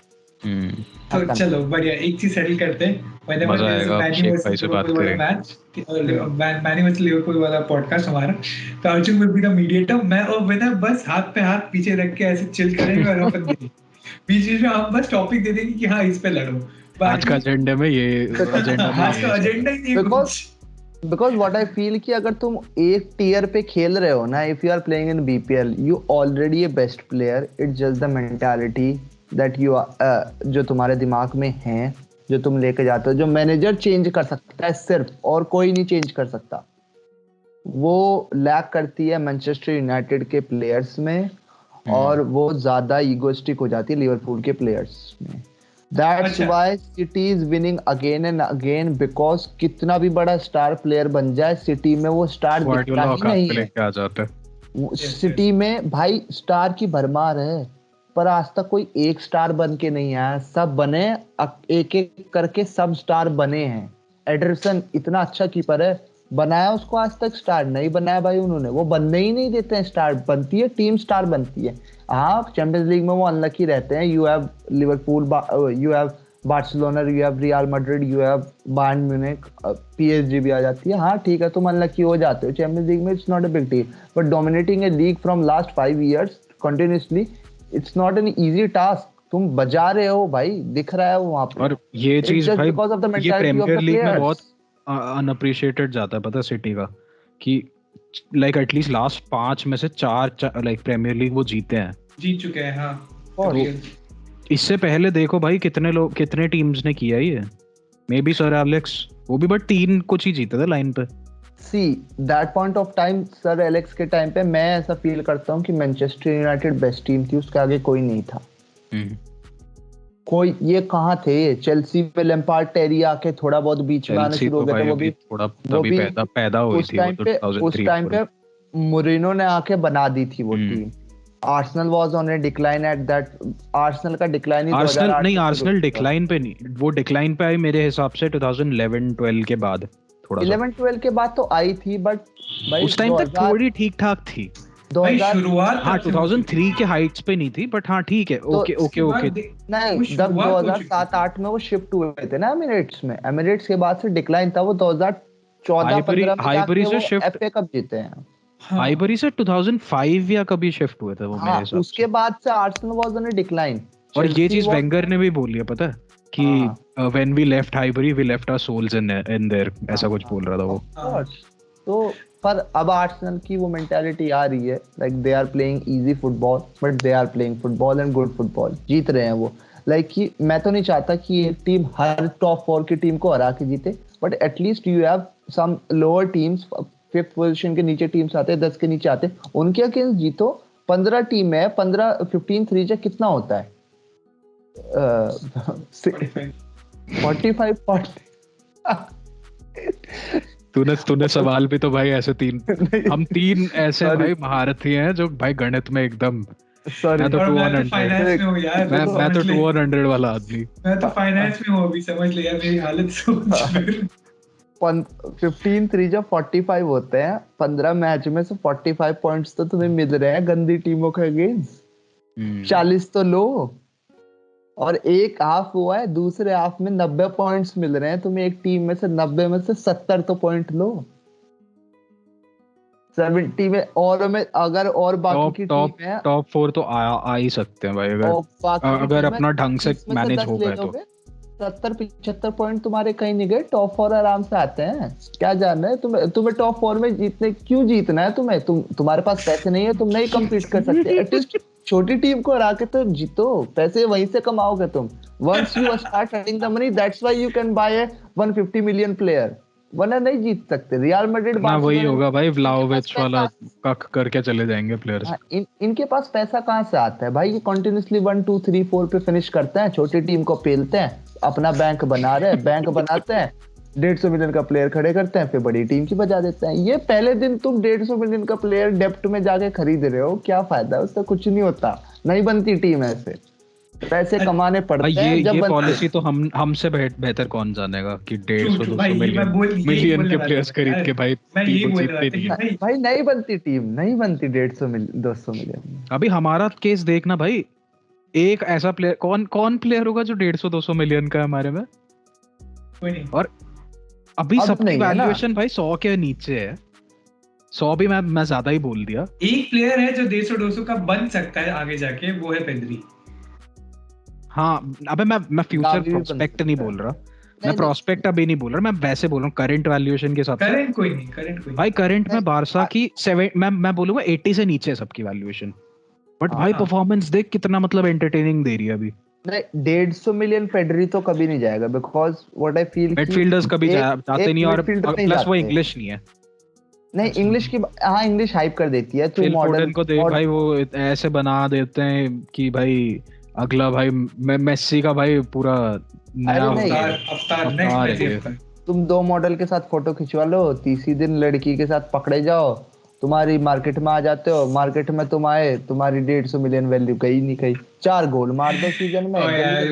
तो चलो बढ़िया, एक चीज सेटल करते हैं। मजा आएगा शेख भाई से बात करेंगे। मैनी वर्सेस लिवरपूल वाला पॉडकास्ट हमारा, तो Arjun will be the mediator, मैं और विनर बस हाथ पे हाथ पीछे रख के ऐसे चिल करेंगे और अपन बीच में हम बस टॉपिक दे देंगे कि हाँ इस पे लड़ो। आज का एजेंडा में ये एजेंडा ही नहीं, बिकॉज व्हाट आई फील कि अगर तुम एक टीयर पे खेल रहे हो ना, if you are playing in BPL, you already a best player, it's just the mentality that you जो तुम्हारे दिमाग में है, जो तुम लेके जाते हो, जो मैनेजर चेंज कर सकता है सिर्फ, और कोई नहीं चेंज कर सकता, वो लैक करती है मैनचेस्टर यूनाइटेड के प्लेयर्स में, और वो ज्यादा ईगोइस्टिक हो जाती है लिवरपूल के प्लेयर्स में। That's why City is winning again and again, because कितना भी बड़ा स्टार प्लेयर बन जाए, सिटी में वो स्टार दिखता ही नहीं है। सिटी में भाई स्टार की भरमार है, पर आज तक कोई एक स्टार बन के नहीं आया, सब बने एक एक करके, सब स्टार बने हैं। एडरसन इतना अच्छा कीपर है, बनाया उसको, आज तक स्टार नहीं बनाया भाई उन्होंने, वो बनने ही नहीं देते हैं स्टार। बनती है टीम, स्टार बनती है। हाँ चैंपियंस लीग में वो अनलकी रहते हैं, you have Liverpool, you have Barcelona, you have real Madrid, you have Bayern Munich, PSG भी आ जाती है। हाँ ठीक है, तुम अनलकी हो जाते हो चैंपियंस लीग में, it's not a big deal, but dominating A league from last 5 years continuously, it's not an easy task. तुम बजा रहे हो भाई, दिख रहा है वो वहां पे। और ये चीज भाई, ये प्रीमियर लीग में बहुत अनअप्रिशिएटेड जाता है, पता है सिटी का, कि लाइक एटलीस्ट लास्ट 5 में से 4 लाइक प्रीमियर लीग वो जीत चुके हैं। हाँ इससे पहले देखो भाई कितने टीम्स ने किया ये, मे बी सर एलेक्स, वो भी बट 3 कुछ ही जीते थे लाइन पे। See that point of time sir Alex के टाइम पे मैं ऐसा फील करता हूँ कि मैनचेस्टर यूनाइटेड बेस्ट टीम थी, उसके आगे कोई नहीं था। कोई ये कहाँ थे, चेल्सी पे लैम्पार्ड, टेरी आके थोड़ा बहुत बीच में आने शुरू हो गए थे, वो भी थोड़ा तभी पैदा हुई थी उस टाइम पे मुरिनो ने आके बना दी थी वो team. Arsenal was on A decline at that, Arsenal का डिक्लाइन ही 2008 नहीं, आर्सेनल डिक्लाइन पे नहीं, वो डिक्लाइन पे आई मेरे हिसाब से 2011-12 के बाद, थोड़ा 11-12 के बाद तो आई थी, बट भाई उस टाइम तक थोड़ी ठीक ठाक थी। 2003 के हाइट्स पे नहीं थी, बट हाँ ठीक है, ओके नहीं, जब 2007-8 में वो शिफ्ट हुए थे ना एमिरेट्स में, एमिरेट्स के बाद से डिक्लाइन था वो 2014-15 में, एफए कप जीते हैं। हाँ हाइबरी से 2005 या कभी शिफ्ट हुए थे वो मेरे हाँ, हिसाब उसके से। बाद से Arsenal was on a decline. और ये चेल्सी चीज was वेंगर ने भी बोली है पता है कि हाँ when we left Highbury we left our souls in there, ऐसा कुछ बोल रहा था वो। of course। तो पर अब आर्सेनल की वो मेंटालिटी आ रही है, like they are playing easy football but they are playing football and good football, जीत रहे हैं वो। लाइक कि मैं तो नहीं चाहता कि एक टीम हर टॉप 4 की टीम को हरा के जीते, but at least you have some lower teams, 5th position के नीचे टीम्स आते हैं, 10 के नीचे आते हैं, उनके अगेंस्ट जीतो। 15 टीम है, 15 जा कितना होता है? 45 तूने सवाल भी तो भाई ऐसे तीन, हम तीन ऐसे Sorry। भाई महारथी हैं जो भाई गणित में एकदम, सॉरी मैं तो और मैं 200 तो फाइनेंस में हूँ यार, मैं तो समझ ले। 200 वाला आदमी। मैं तो फाइनेंस में हूँ अभी, समझ ले यार मेरी हालत सोच। 15 3 45 होते हैं, 15 मैच में से 45 पॉइंट्स तो तुम्हें मिल रहे हैं गंदी टीमों के अगेंस्ट। 40 तो लो, और एक हाफ हुआ है, दूसरे हाफ में 90 पॉइंट्स मिल रहे हैं तुम्हें एक टीम में से, 90 में से 70 तो पॉइंट लो। 70 में और में अगर और बाकी की टीम है, टॉप 4 तो आ ही सकते हैं भाई, और बाकी की अगर टीम है, अपना ढंग से 30 में मैनेज 10 हो ले गए तो। लोगे, 70-75 पॉइंट तुम्हारे कहीं नहीं गए, टॉप 4 आराम से आते हैं। क्या जानना है तुम्हें टॉप 4 में जीतने, क्यों जीतना है तुम्हें? तुम्हारे पास पैसे नहीं है, तुम नहीं कम्पीट कर सकते। एटलीस्ट छोटी टीम को हरा के तो जीतो, पैसे वहीं से कमाओगे तुम। Once you start earning the money, that's why you can buy 150 million player, वरना नहीं जीत सकते। रियल मैड्रिड ना वही होगा भाई, व्लाहोविच वाला कक करके चले जाएंगे प्लेयर्स। इनके पास पैसा कहाँ से आता है भाई? ये कंटिन्यूअसली 1 2 3 4 पे फिनिश करते हैं, छोटी टीम को पेलते हैं, अपना बैंक बना रहे हैं, बैंक बनाते हैं, 150 मिलियन का प्लेयर खड़े करते हैं, फिर बड़ी टीम की बजा देते हैं। ये पहले दिन तुम 150 मिलियन का प्लेयर डेप्ट में जाके खरीद रहे हो, क्या फायदा है उससे? कुछ नहीं होता, नहीं बनती टीम ऐसे, पैसे कमाने पड़ते हैं। जब ये पॉलिसी तो हमसे बेहतर कौन जानेगा कि 150-200 मिलियन के प्लेयर्स खरीद के भाई टीम जीतते नहीं। भाई नहीं बनती टीम, नहीं बनती 150 मिलियन 200 मिलियन। अभी हमारा केस देखना भाई, एक ऐसा प्लेयर, कौन प्लेयर होगा जो 150-200 मिलियन का है हमारे में? और अभी सबकी वैल्यूएशन भाई 100 के नीचे है। 100 भी मैं ज्यादा ही बोल दिया। एक प्लेयर है जो 150-200 का बन सकता है आगे जाके, वो है पेद्री। हाँ, अबे मैं फ्यूचर प्रोस्पेक्ट नहीं बोल रहा, मैं प्रोस्पेक्ट अभी नहीं बोल रहा, मैं वैसे बोल रहा हूँ करंट वैल्यूएशन के हिसाब से। करंट कोई नहीं भाई, करंट में बारसा की 7, मैं बोलूंगा 80 से नीचे है सबकी वैल्यूएशन, बट भाई परफॉर्मेंस देख कितना मतलब एंटरटेनिंग दे रही है अभी। नहीं, 150 मिलियन पेड्री तो कभी नहीं जाएगा, because what I feel midfielders कभी जाते नहीं, और प्लस वो इंग्लिश नहीं है। नहीं, इंग्लिश की हाँ, इंग्लिश हाइप कर देती है। तू मॉडर्न को देख भाई, वो ऐसे बना देते हैं कि भाई अगला भाई मेसी का भाई पूरा नया अवतार है। तुम 2 मॉडल के साथ फोटो खिंचवा लो, तीसरी दिन लड़की के साथ पकड़े जाओ, तुम्हारी मार्केट में आ जाते हो, मार्केट में तुम आए, तुम्हारी 150 मिलियन वैल्यू कहीं नहीं कहीं, 4 गोल मार दो सीजन में।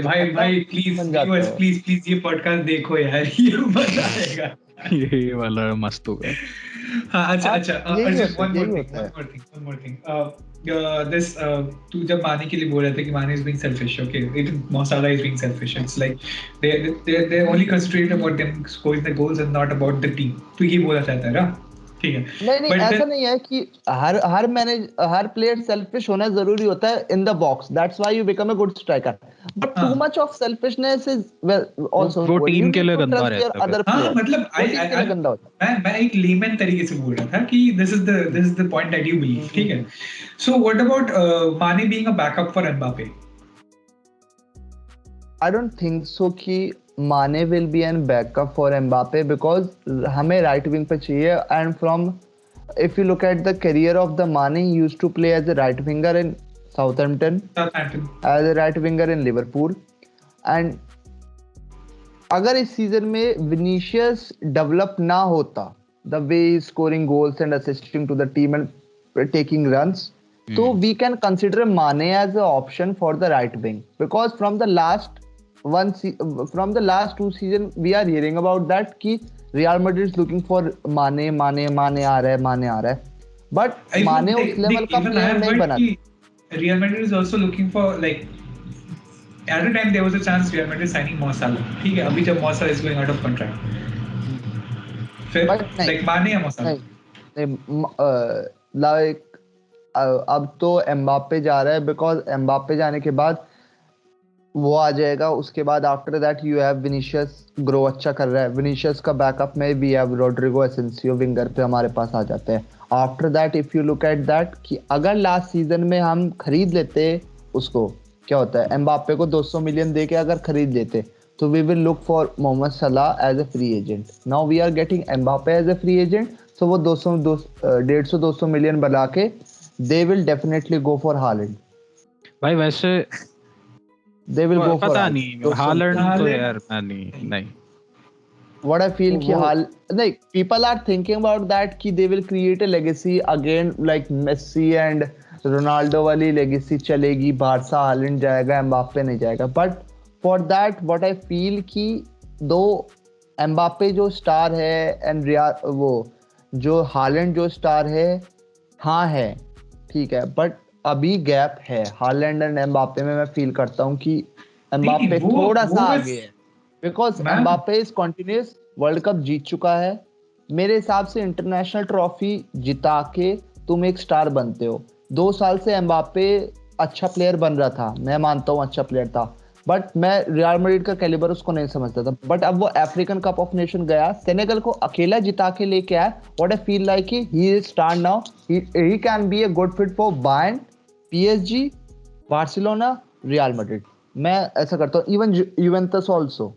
भाई प्लीज ये पॉडकास्ट देखो यार, ये मजा आएगा। ये वाला मस्त होगा। हाँ, अच्छा one more thing. This तू जब माने के लिए बोल रहे थे कि माने is being selfish, okay? Mo Salah is being selfish. It's like they only concentrate about them scoring the goals and not about the team. तू ये बोलना चाहता है ना? ठीक है। नहीं, ऐसा नहीं है कि हर प्लेयर सेल्फिश होना जरूरी होता है in the box, that's why you become a good striker, but too much of selfishness is also वो टीम के लिए गंदा रहता है। हां, मतलब मैं एक लेमन तरीके से बोल रहा था कि this is the point that you believe, ठीक है? सो व्हाट अबाउट माने being a backup for Mbappe? I don't think so कि माने will be an backup for Mbappe, because हमें right wing पे चाहिए, and from if you look at the career of the Mane, he used to play as a right winger in Southampton, as a right winger in Liverpool, and अगर इस season में Vinicius develop ना होता, the way he is scoring goals and assisting to the team and taking runs, so we can consider Mane as an option for the right wing, because from the last 2 seasons we are hearing about that कि Real Madrid is looking for Mane आ रहा है, but Mane उस level का player नहीं बना। Real Madrid is also looking for, like, at the time there was a chance Real Madrid signing Mo Salah, ठीक है? अभी जब Mo Salah is going out of contract, फिर like Mane या Mo Salah? लाइक अब तो Mbappe जा रहा है, बिकॉज एम्बाप्पे जाने के बाद वो आ जाएगा, उसके बाद after that you have Vinicius, grow अच्छा कर रहा है, विनीशियस का बैकअप में भी हैव रोड्रिगो एसेंसियो विंगर पे हमारे पास आ जाते हैं। After that if you look at that कि अगर लास्ट सीजन में हम खरीद लेते उसको, क्या होता है, एम्बाप्पे को 200 मिलियन दे के अगर खरीद लेते तो we will look for Mohamed Salah as a free agent. Now we are getting Mbappe as a free agent, so वो 150-200 मिलियन बना के they will definitely go for Haaland. भाई वैसे they will go for पता नहीं Holland तो यार नहीं what I feel कि like people are thinking about that कि they will create a legacy again like Messi and Ronaldo वाली legacy चलेगी, बारसा हालैंड जाएगा, एम्बाप्पे नहीं जाएगा। but for that what I feel कि दो एम्बाप्पे जो स्टार है एंड वो जो हालैंड जो स्टार है, हाँ है ठीक है, बट अभी गैप है हालैंड एंड एम्बाप्पे में। मैं फील करता हूँ कि एम्बाप्पे थोड़ा सा आगे है, because Mbappe is continuous world cup जीत चुका है। मेरे हिसाब से इंटरनेशनल ट्रॉफी जिता के तुम एक स्टार बनते हो। 2 साल से एम्बाप्पे अच्छा प्लेयर बन रहा था, मैं मानता हूँ अच्छा प्लेयर था, बट मैं रियल मैड्रिड का कैलिबर उसको नहीं समझता था। बट अब वो अफ्रीकन कप ऑफ नेशन गया, सेनेगल को अकेला जिता के लेके आया। What I feel like he is star now, he can be a good fit for Bayern, PSG, Barcelona, real Madrid. मैं ऐसा करता हूँ, इवन यूवेंटस आल्सो।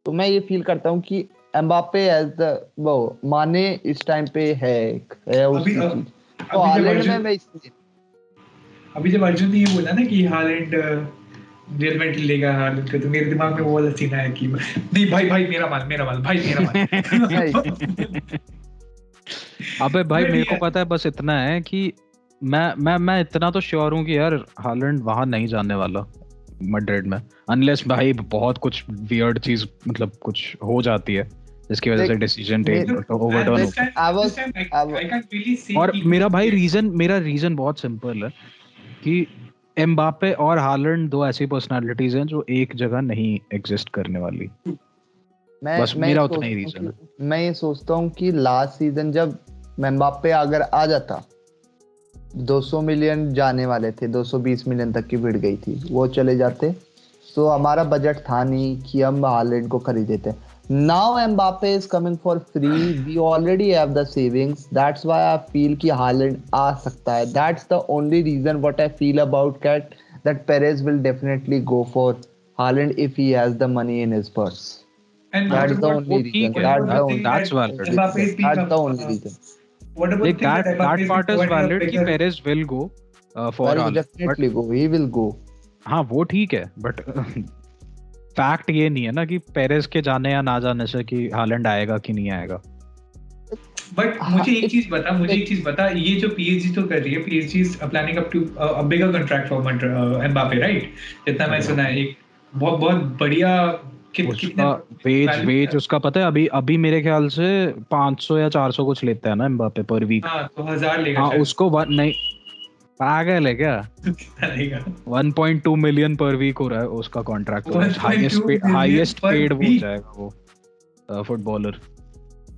तो मैं ये फील करता हूँ कि एम्बाप्पे एज द वो माने इस टाइम पे है उसकी चीज। तो हालैंड में मैं इसलिए अभी जब अर्जुन ने ये बोला ना कि हालैंड रियल मैड्रिड लेगा हालैंड को, तो मेरे दिमाग में वो वाला सीन आया कि नहीं भाई मेरा माल अबे भाई मेरे को पता है बस इतना है कि मैं इतना तो श्योर हूँ कि यार हालैंड वहां नहीं जाने वाला मैड्रिड में, अनलेस भाई बहुत कुछ वियर्ड चीज मतलब कुछ हो जाती है जिसकी वजह से डिसीजन ओवरटर्न हो। और मेरा रीजन बहुत सिंपल है कि एम्बाप्पे और हालैंड दो ऐसी पर्सनालिटीज हैं जो एक जगह नहीं एग्जिस्ट करने वाली। बस मेरा उतना ही रीजन है। मैं ये सोचता हूँ कि लास्ट सीजन जब एम्बाप्पे अगर आ जाता, 200 मिलियन जाने वाले थे, 220 मिलियन तक की भिड़ गई थी, वो चले जाते तो हमारा बजट था नहीं कि हम हालैंड को खरीदे थे। Now Mbappe is coming for free. We already have the savings. That's why I feel कि हालैंड आ सकता है. That's the only reason what I feel about that Perez will definitely go for Haaland if he has the money in his purse. And that's the only reason. That's valid. That's the only reason. What about that part is valid कि Perez will go for Haaland. Definitely go. He will go. हाँ वो ठीक है, but fact ये नहीं है ना कि पेरेस के जाने या ना जाने से कि हालैंड आएगा कि नहीं आएगा। बट मुझे एक चीज बता, ये जो पीएसजी तो कर रही है, PSG is planning up to a bigger contract for Mbappe, right? जितना मैं सुना है, एक बहुत बढ़िया कितना वेज उसका पता है अभी मेरे ख्याल से 500 या 400 कुछ लेता है ना एम्बाप्पे पर वीक। हां तो 1000 लेगा। हां उसको नहीं पागल है क्या? 1.2 मिलियन पर वीक हो रहा है उसका कॉन्ट्रैक्ट, हाईएस्ट पेड वो जाएगा वो फुटबॉलर।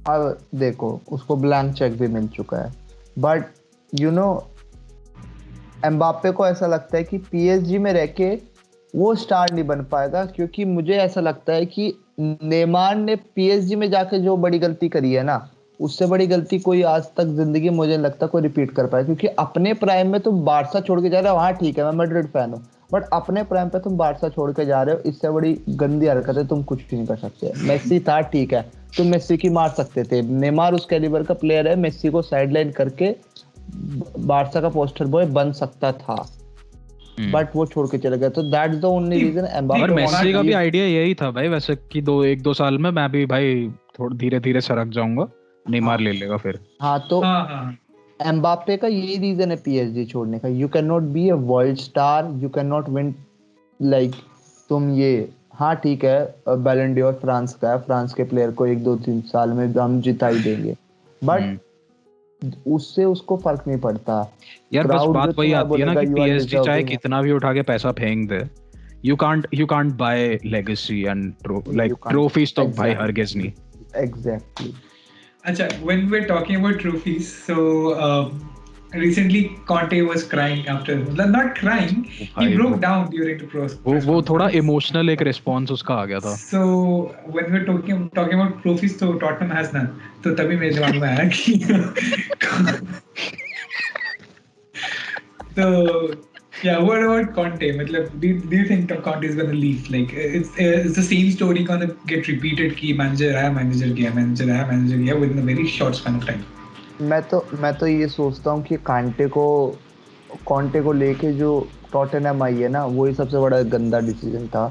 अब देखो उसको ब्लैंक चेक भी मिल चुका है, बट यू नो एम्बाप्पे को ऐसा लगता है कि पीएसजी में रह के वो स्टार नहीं बन पाएगा, क्योंकि मुझे ऐसा लगता है कि नेमार ने पीएसजी में जाके जो बड़ी गलती करी है ना, उससे बड़ी गलती कोई आज तक जिंदगी में मुझे लगता कोई रिपीट कर पाए। क्योंकि अपने प्राइम में तुम बारसा छोड़ के जा रहे हो, हाँ ठीक है मैं मैड्रिड फैन हूँ, बट अपने प्राइम पे तुम बारसा छोड़ के जा रहे हो, इससे बड़ी गंदी हरकत है, तुम कुछ भी नहीं कर सकते। मेसी था ठीक है, तुम मेसी की मार सकते थे, नेमार उस कैलिबर का प्लेयर है, मेसी को साइडलाइन करके बारसा का पोस्टर बॉय बन सकता था, बट वो छोड़ के चले गए। तो दैट्स द ओनली रीजन। और मेसी का भी आइडिया यही था भाई वैसे कि 1-2 साल में मैं भी भाई थोड़ा धीरे-धीरे सरक जाऊंगा, नेमार ले लेगा फिर। हाँ तो एम्बाप्पे का यही रीजन है पीएसजी छोड़ने का। You can not be a world star, you can not win like तुम ये, हाँ ठीक है बैलन डोर फ्रांस का है, फ्रांस के प्लेयर को 1-2-3 साल में हम जिता ही देंगे, बट उससे उसको फर्क नहीं पड़ता यार। बस बात वही आती है ना कि पीएसजी चाहे कितना भी उठा के पैसा फेंक दे, you can't buy legacy and like trophies तो भाई हरगिज नहीं। Exactly. अच्छा, when we're talking about trophies, so recently Conte was crying after, not crying, he broke down during the process. वो थोड़ा emotional एक response उसका आ गया था. So when we're talking about trophies, तो Tottenham has none. तो तभी मेरे दिमाग में आया कि so yeah, what about Conte? मतलब do you think Conte is gonna leave? Like it's the same story gonna get repeated कि manager गया within a very short span of time. मैं तो ये सोचता हूँ कि कॉन्टे को लेके जो टॉटनहम आई है ना, वही सबसे बड़ा गंदा डिसीजन था.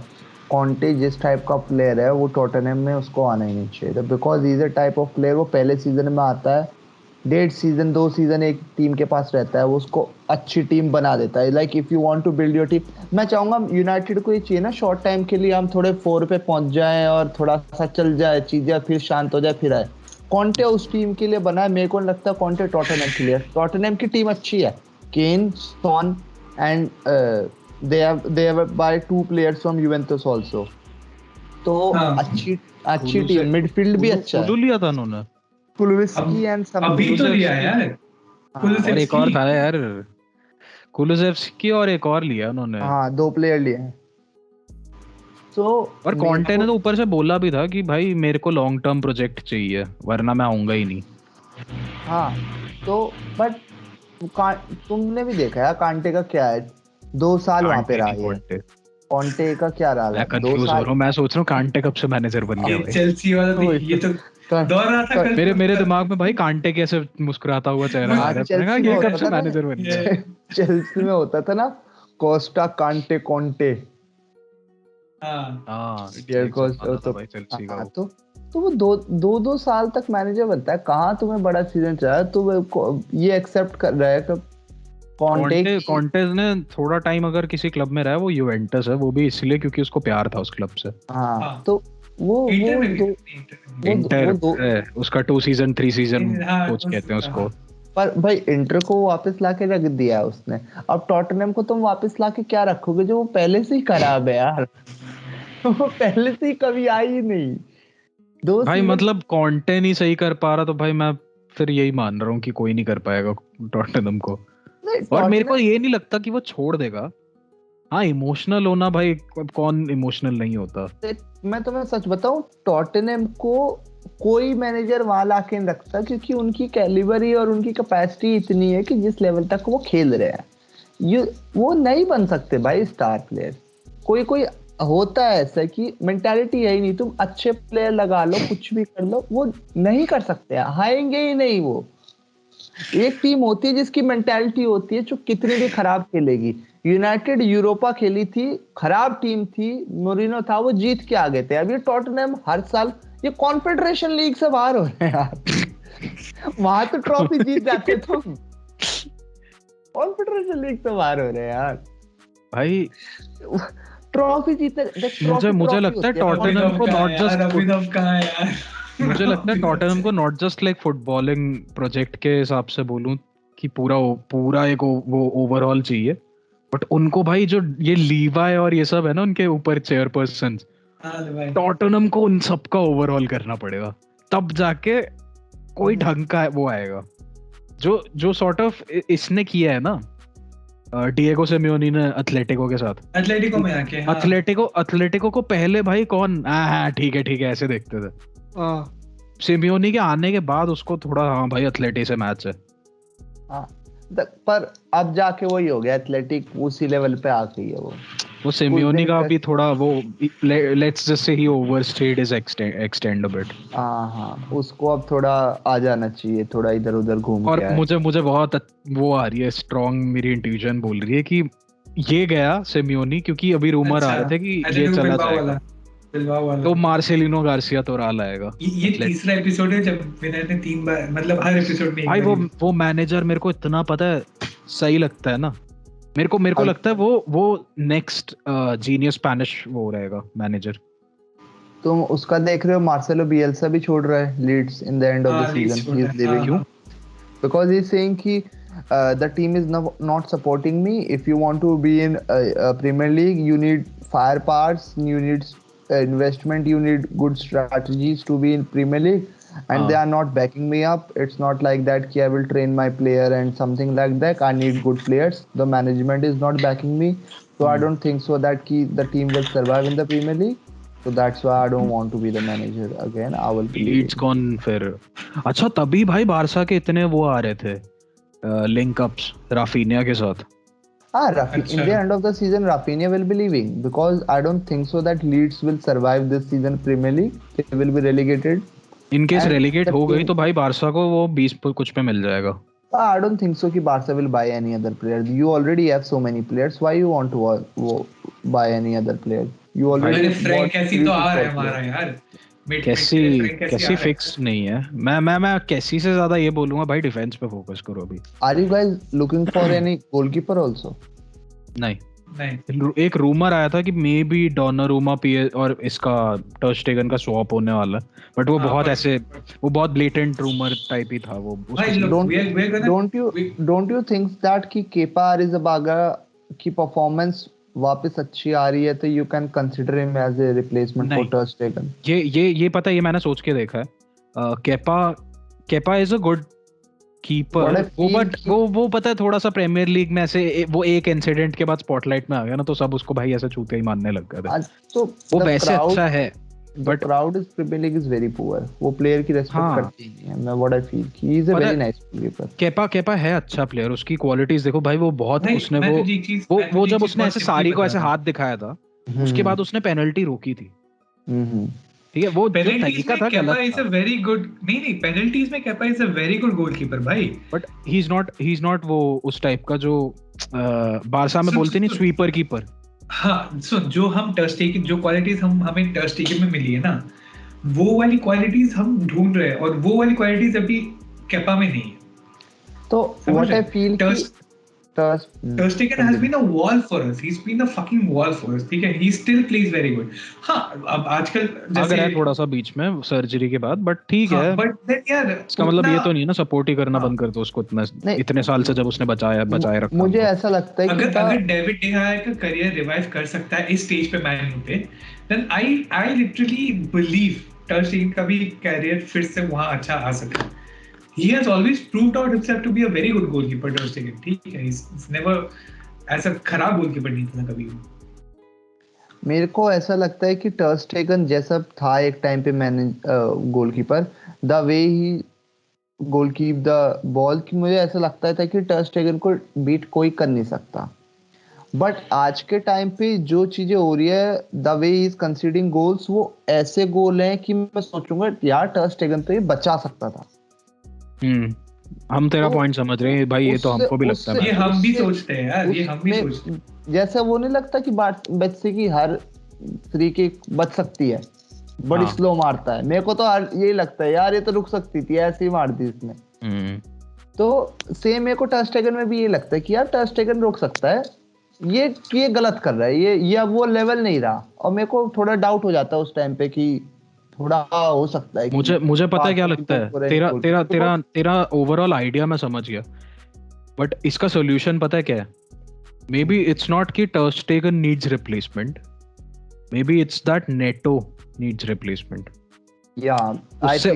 कॉन्टे जिस टाइप का प्लेयर है वो टॉटनहम में उसको आना ही नहीं चाहिए था, because is a type of player वो पहले सीजन में आता है, 1.5 सीजन 2 सीजन एक टीम के पास रहता है, वो उसको अच्छी टीम बना देता है. Like if you want to build your team, मैं चाहूंगा यूनाइटेड को ये चाहिए ना शॉर्ट टाइम के लिए हम थोड़े 4 पे पहुंच जाएं और थोड़ा सा चल जाए चीजें, फिर शांत हो जाए फिर आए. कॉन्टे उस टीम के लिए बना है. मेरे को लगता है कॉन्टे टॉटनहम के लिए. टॉटनहम की टीम अच्छी है, Kane, Son and they have by 2 players from Juventus also. तो अच्छी टीम, मिडफील्ड भी अच्छा है. लिया था उन्होंने कुलुसेव्स्की एंड सम अभी तो लिया यार, और एक और था यार कुलुसेव्स्की और एक और लिया उन्होंने. हाँ 2 प्लेयर लिए हैं. और कॉन्टे ने तो ऊपर से बोला भी था कि भाई मेरे को लॉन्ग टर्म प्रोजेक्ट चाहिए वरना मैं आऊंगा ही नहीं. हाँ तो बट तुमने भी देखा है कांटे का क्या है, 2 साल वहां पे रहा है. कॉन्टे का क्या रहा है 2 साल. मैं सोच रहा हूँ कांटे कब से मैनेजर बन गया भाई. चेल्सी वाला भी ये तो दौर रहा था मेरे दिमाग में भाई कांटे कैसे मुस्कुराता हुआ चेहरा आ रहा है, ये कब से मैनेजर बन गया. चेल्सी में होता था ना कोस्टा कांटे कॉन्टे. तो वो 2 साल तक मैनेजर बनता है. कहाँ तुम्हें बड़ा सीजन चाहिए, तुम ये एक्सेप्ट कर रहा है कि कॉन्टे ने थोड़ा टाइम अगर किसी क्लब में रहा है, वो यूवेंटस है, वो भी इसलिए क्योंकि उसको प्यार था उस क्लब से. हाँ तो वो इंटर उसका 2 सीजन 3 सीजन कोच कहते हैं उसको. पर भाई इंटर को वापस लाके रख दिया है उसने. अब टॉटनहम को तुम वापस लाके क्या रखोगे जो वो पहले से ही खराब है यार. वो पहले से ही कभी आई ही नहीं. भाई मतलब कॉन्टे नहीं सही कर पा रहा तो भाई मैं फिर यही मान रहा हूँ कि कोई नहीं कर पाएगा टॉटनहम को. और मेरे को ये नहीं लगता कि वो छोड़ देगा. हाँ इमोशनल होना, भाई कौन इमोशनल नहीं होता. मैं तुम्हें सच बताऊं, टॉटनहम को कोई मैनेजर वहां लाके नहीं रखता क्योंकि उनकी कैलिबर और उनकी कैपेसिटी इतनी है कि जिस लेवल तक वो खेल रहे हैं ये वो नहीं बन सकते भाई स्टार प्लेयर. कोई होता है ऐसा कि मेंटालिटी है ही नहीं. तुम अच्छे प्लेयर लगा लो, कुछ भी कर लो, वो नहीं कर सकते, आएंगे ही नहीं. वो एक टीम होती है जिसकी मेंटालिटी होती है जो कितनी भी खराब खेलेगी. यूनाइटेड यूरोपा खेली थी, खराब टीम थी, मोरिनो था, वो जीत के आ गए थे. अब ये टॉटनहम हर साल ये कॉन्फेडरेशन लीग से बाहर हो रहे हैं यार. वहां तो ट्रॉफी जीत जाते तुम, कॉन्फेडरेशन लीग से बाहर हो रहे हैं यार. भाई ट्रॉफी जीतने मुझे लगता है टॉटनहम को नॉट जस्ट मुझे लगता है टॉटनहम को not just like footballing project के हिसाब से बोलूं कि पूरा एक वो ओवरऑल चाहिए, बट उनको भाई जो ये लीवाई और ये सब है ना उनके ऊपर चेयरपर्सन, टॉटनहम को उन सबका ओवरऑल करना पड़ेगा, तब जाके कोई ढंग का वो आएगा. जो सॉर्ट ऑफ इसने किया है ना डिएगो सिमियोनी ने एथलेटिको के साथ, एथलेटिको में आके. हाँ. एथलेटिको को पहले भाई कौन ठीक है ऐसे देखते थे. सिमियोनी के आने के बाद उसको थोड़ा हाँ भाई एथलेटिक से मैच है. पर अब जाके वही हो गया, एथलेटिक उसी लेवल पे आ गई है. वो सिमियोनी का भी थोड़ा वो let's just say he overstayed his extend a bit. हाँ उसको अब थोड़ा आ जाना चाहिए, थोड़ा इधर उधर घूम के. और मुझे बहुत वो आ रही है स्ट्रांग, मेरी इंट्यूजन बोल रही है कि ये गया सिमियोनी क्योंकि अभी रूमर आ रहे थे कि ये चला जाएगा तो मार्सेलिनो गार्सिया तो राल आएगा. ये तीसरा एपिसोड है जब विनर ने 3 बार, मतलब हर एपिसोड में. भाई वो मैनेजर मेरे को इतना पता है सही लगता है ना. मेरे को लगता है वो नेक्स्ट जीनियस स्पैनिश वो रहेगा मैनेजर. तुम उसका देख रहे हो, मार्सेलो बिएल्सा भी छोड़ रहा है leads in the end of the season. He is leaving. क्यों? बिकॉज़ ही इज सेइंग कि the team is not supporting me. If you want to be in Premier League, you need firepower, you need investment, you need good strategies to be in Premier League. and they are not backing me up. It's not like that ki I will train my player and something like that. I need good players. The management is not backing me, so I don't think so that ki the team will survive in the Premier League. So that's why I don't want to be the manager again. I will be Leeds कौन फिर? अच्छा तभी भाई Barça के इतने वो आ रहे थे लिंक अप्स राफिनिया के साथ. In the end of the season, Rafinha will be leaving because I don't think so that Leeds will survive this season Premier League. They will be relegated. In case relegate हो गई तो भाई Barça को वो 20 कुछ पे मिल जाएगा. I don't think so कि Barca will buy any other player. You already have so many players. Why you want to buy any other player? You already. Frank कैसी तो आ रहा है हमारा यार. कैसी फिक्स नहीं है. मैं कैसी से ज्यादा ये बोलूंगा भाई डिफेंस पे फोकस करो अभी. Are you guys looking for any goalkeeper also? नहीं. एक रूमर आया था कि मे बी डोनारूमा और इसका टर स्टेगन का स्वैप होने वाला है, बट वो बहुत ऐसे वो बहुत ब्लेटेंट रूमर टाइप ही था वो. Don't you think that कि केपा अरिज़ाबागा की परफॉर्मेंस वापस अच्छी आ रही है तो you can consider him as a replacement for टर स्टेगन? ये पता है, ये मैंने सोच के देखा है. Kepa is a good keeper. वो पता है थोड़ा सा प्रीमियर लीग में ऐसे वो एक इंसिडेंट के बाद स्पॉटलाइट में आ गया ना, तो सब उसको भाई ऐसे चूतिया ही मानने लग गए थे. तो वो वैसे अच्छा है but crowd is Premier League is very poor. वो प्लेयर की रिस्पेक्ट करती नहीं है. मैं what I feel he is a very nice player. Kepa है अच्छा प्लेयर. उसकी क्वालिटीज देखो भाई, वो बहुत उसने वो जब उसने ऐसे सारी को ऐसे हाथ दिखाया था उसके बाद उसने पेनल्टी रोकी थी. ठीक है, वो तरीका था Kepa is a very good. नहीं पेनल्टीज में Kepa is a very good goalkeeper भाई, बट ही इज नॉट वो उस टाइप का जो बारसा में बोलते नहीं स्वीपर कीपर. हाँ, सो जो हम टर स्टेगन जो क्वालिटीज हमें टर स्टेगन में मिली है ना, वो वाली क्वालिटीज हम ढूंढ रहे हैं और वो वाली क्वालिटीज अभी केपा में नहीं है. तो what I feel Ter Stegen has been a wall for us. He's been a fucking wall for us. ठीक है, he still plays very good. हाँ, अब आजकल जैसे है थोड़ा सा बीच में सर्जरी के बाद, बट ठीक है. बट देन यार इसका मतलब ये तो नहीं ना सपोर्ट ही करना बंद कर दो उसको इतने साल से जब उसने बचाए रखा. मुझे ऐसा लगता है कि अगर डेविड डे गीया का करियर रिवाइव कर सकता है इस स्टेज पे मैन यू पे, देन आई लिटरली बिलीव टर स्टेगन का भी करियर फिर से वहां अच्छा आ सकता है. He has always proved out himself to be a very good goalkeeper. Ter Stegen, ठीक है, he's never ऐसा खराब गोलकीपर नहीं था कभी. मेरे को ऐसा लगता है कि टर स्टेगन जैसा था एक टाइम पे मैंने goalkeeper, the way he goalkeep the ball, कि मुझे ऐसा लगता था कि टर स्टेगन को बीट कोई कर नहीं सकता. बट आज के टाइम पे जो चीजें हो रही है, the way he is considering goals, वो ऐसे गोल हैं कि मैं सोचूंगा यार टर स्टेगन तो ये बचा सकता था. हम तेरा पॉइंट समझ रहे हैं भाई. ये तो हमको भी लगता है. ये हम भी सोचते हैं यार, ये हम भी सोचते हैं. जैसे वो नहीं लगता कि बच्चे की हर फ्री किक बच सकती है, बड़ी स्लो मारता है. मेरे को तो यही लगता है यार ये तो रुक सकती थी, ऐसे ही मार दी इसने. तो सेम मेरे को टर स्टेगन में भी ये लगता है कि यार टर स्टेगन रोक सकता है, ये गलत कर रहा है, ये अब वो लेवल नहीं रहा. और मेरे को थोड़ा डाउट हो जाता है उस टाइम पे कि थोड़ा हो सकता है. मुझे पता है क्या लगता है. तेरा ओवरऑल आइडिया मैं समझ गया, बट इसका सॉल्यूशन पता है क्या है? मे बी इट्स नॉट कि टर स्टेगन needs replacement, may be it's that NATO needs replacement.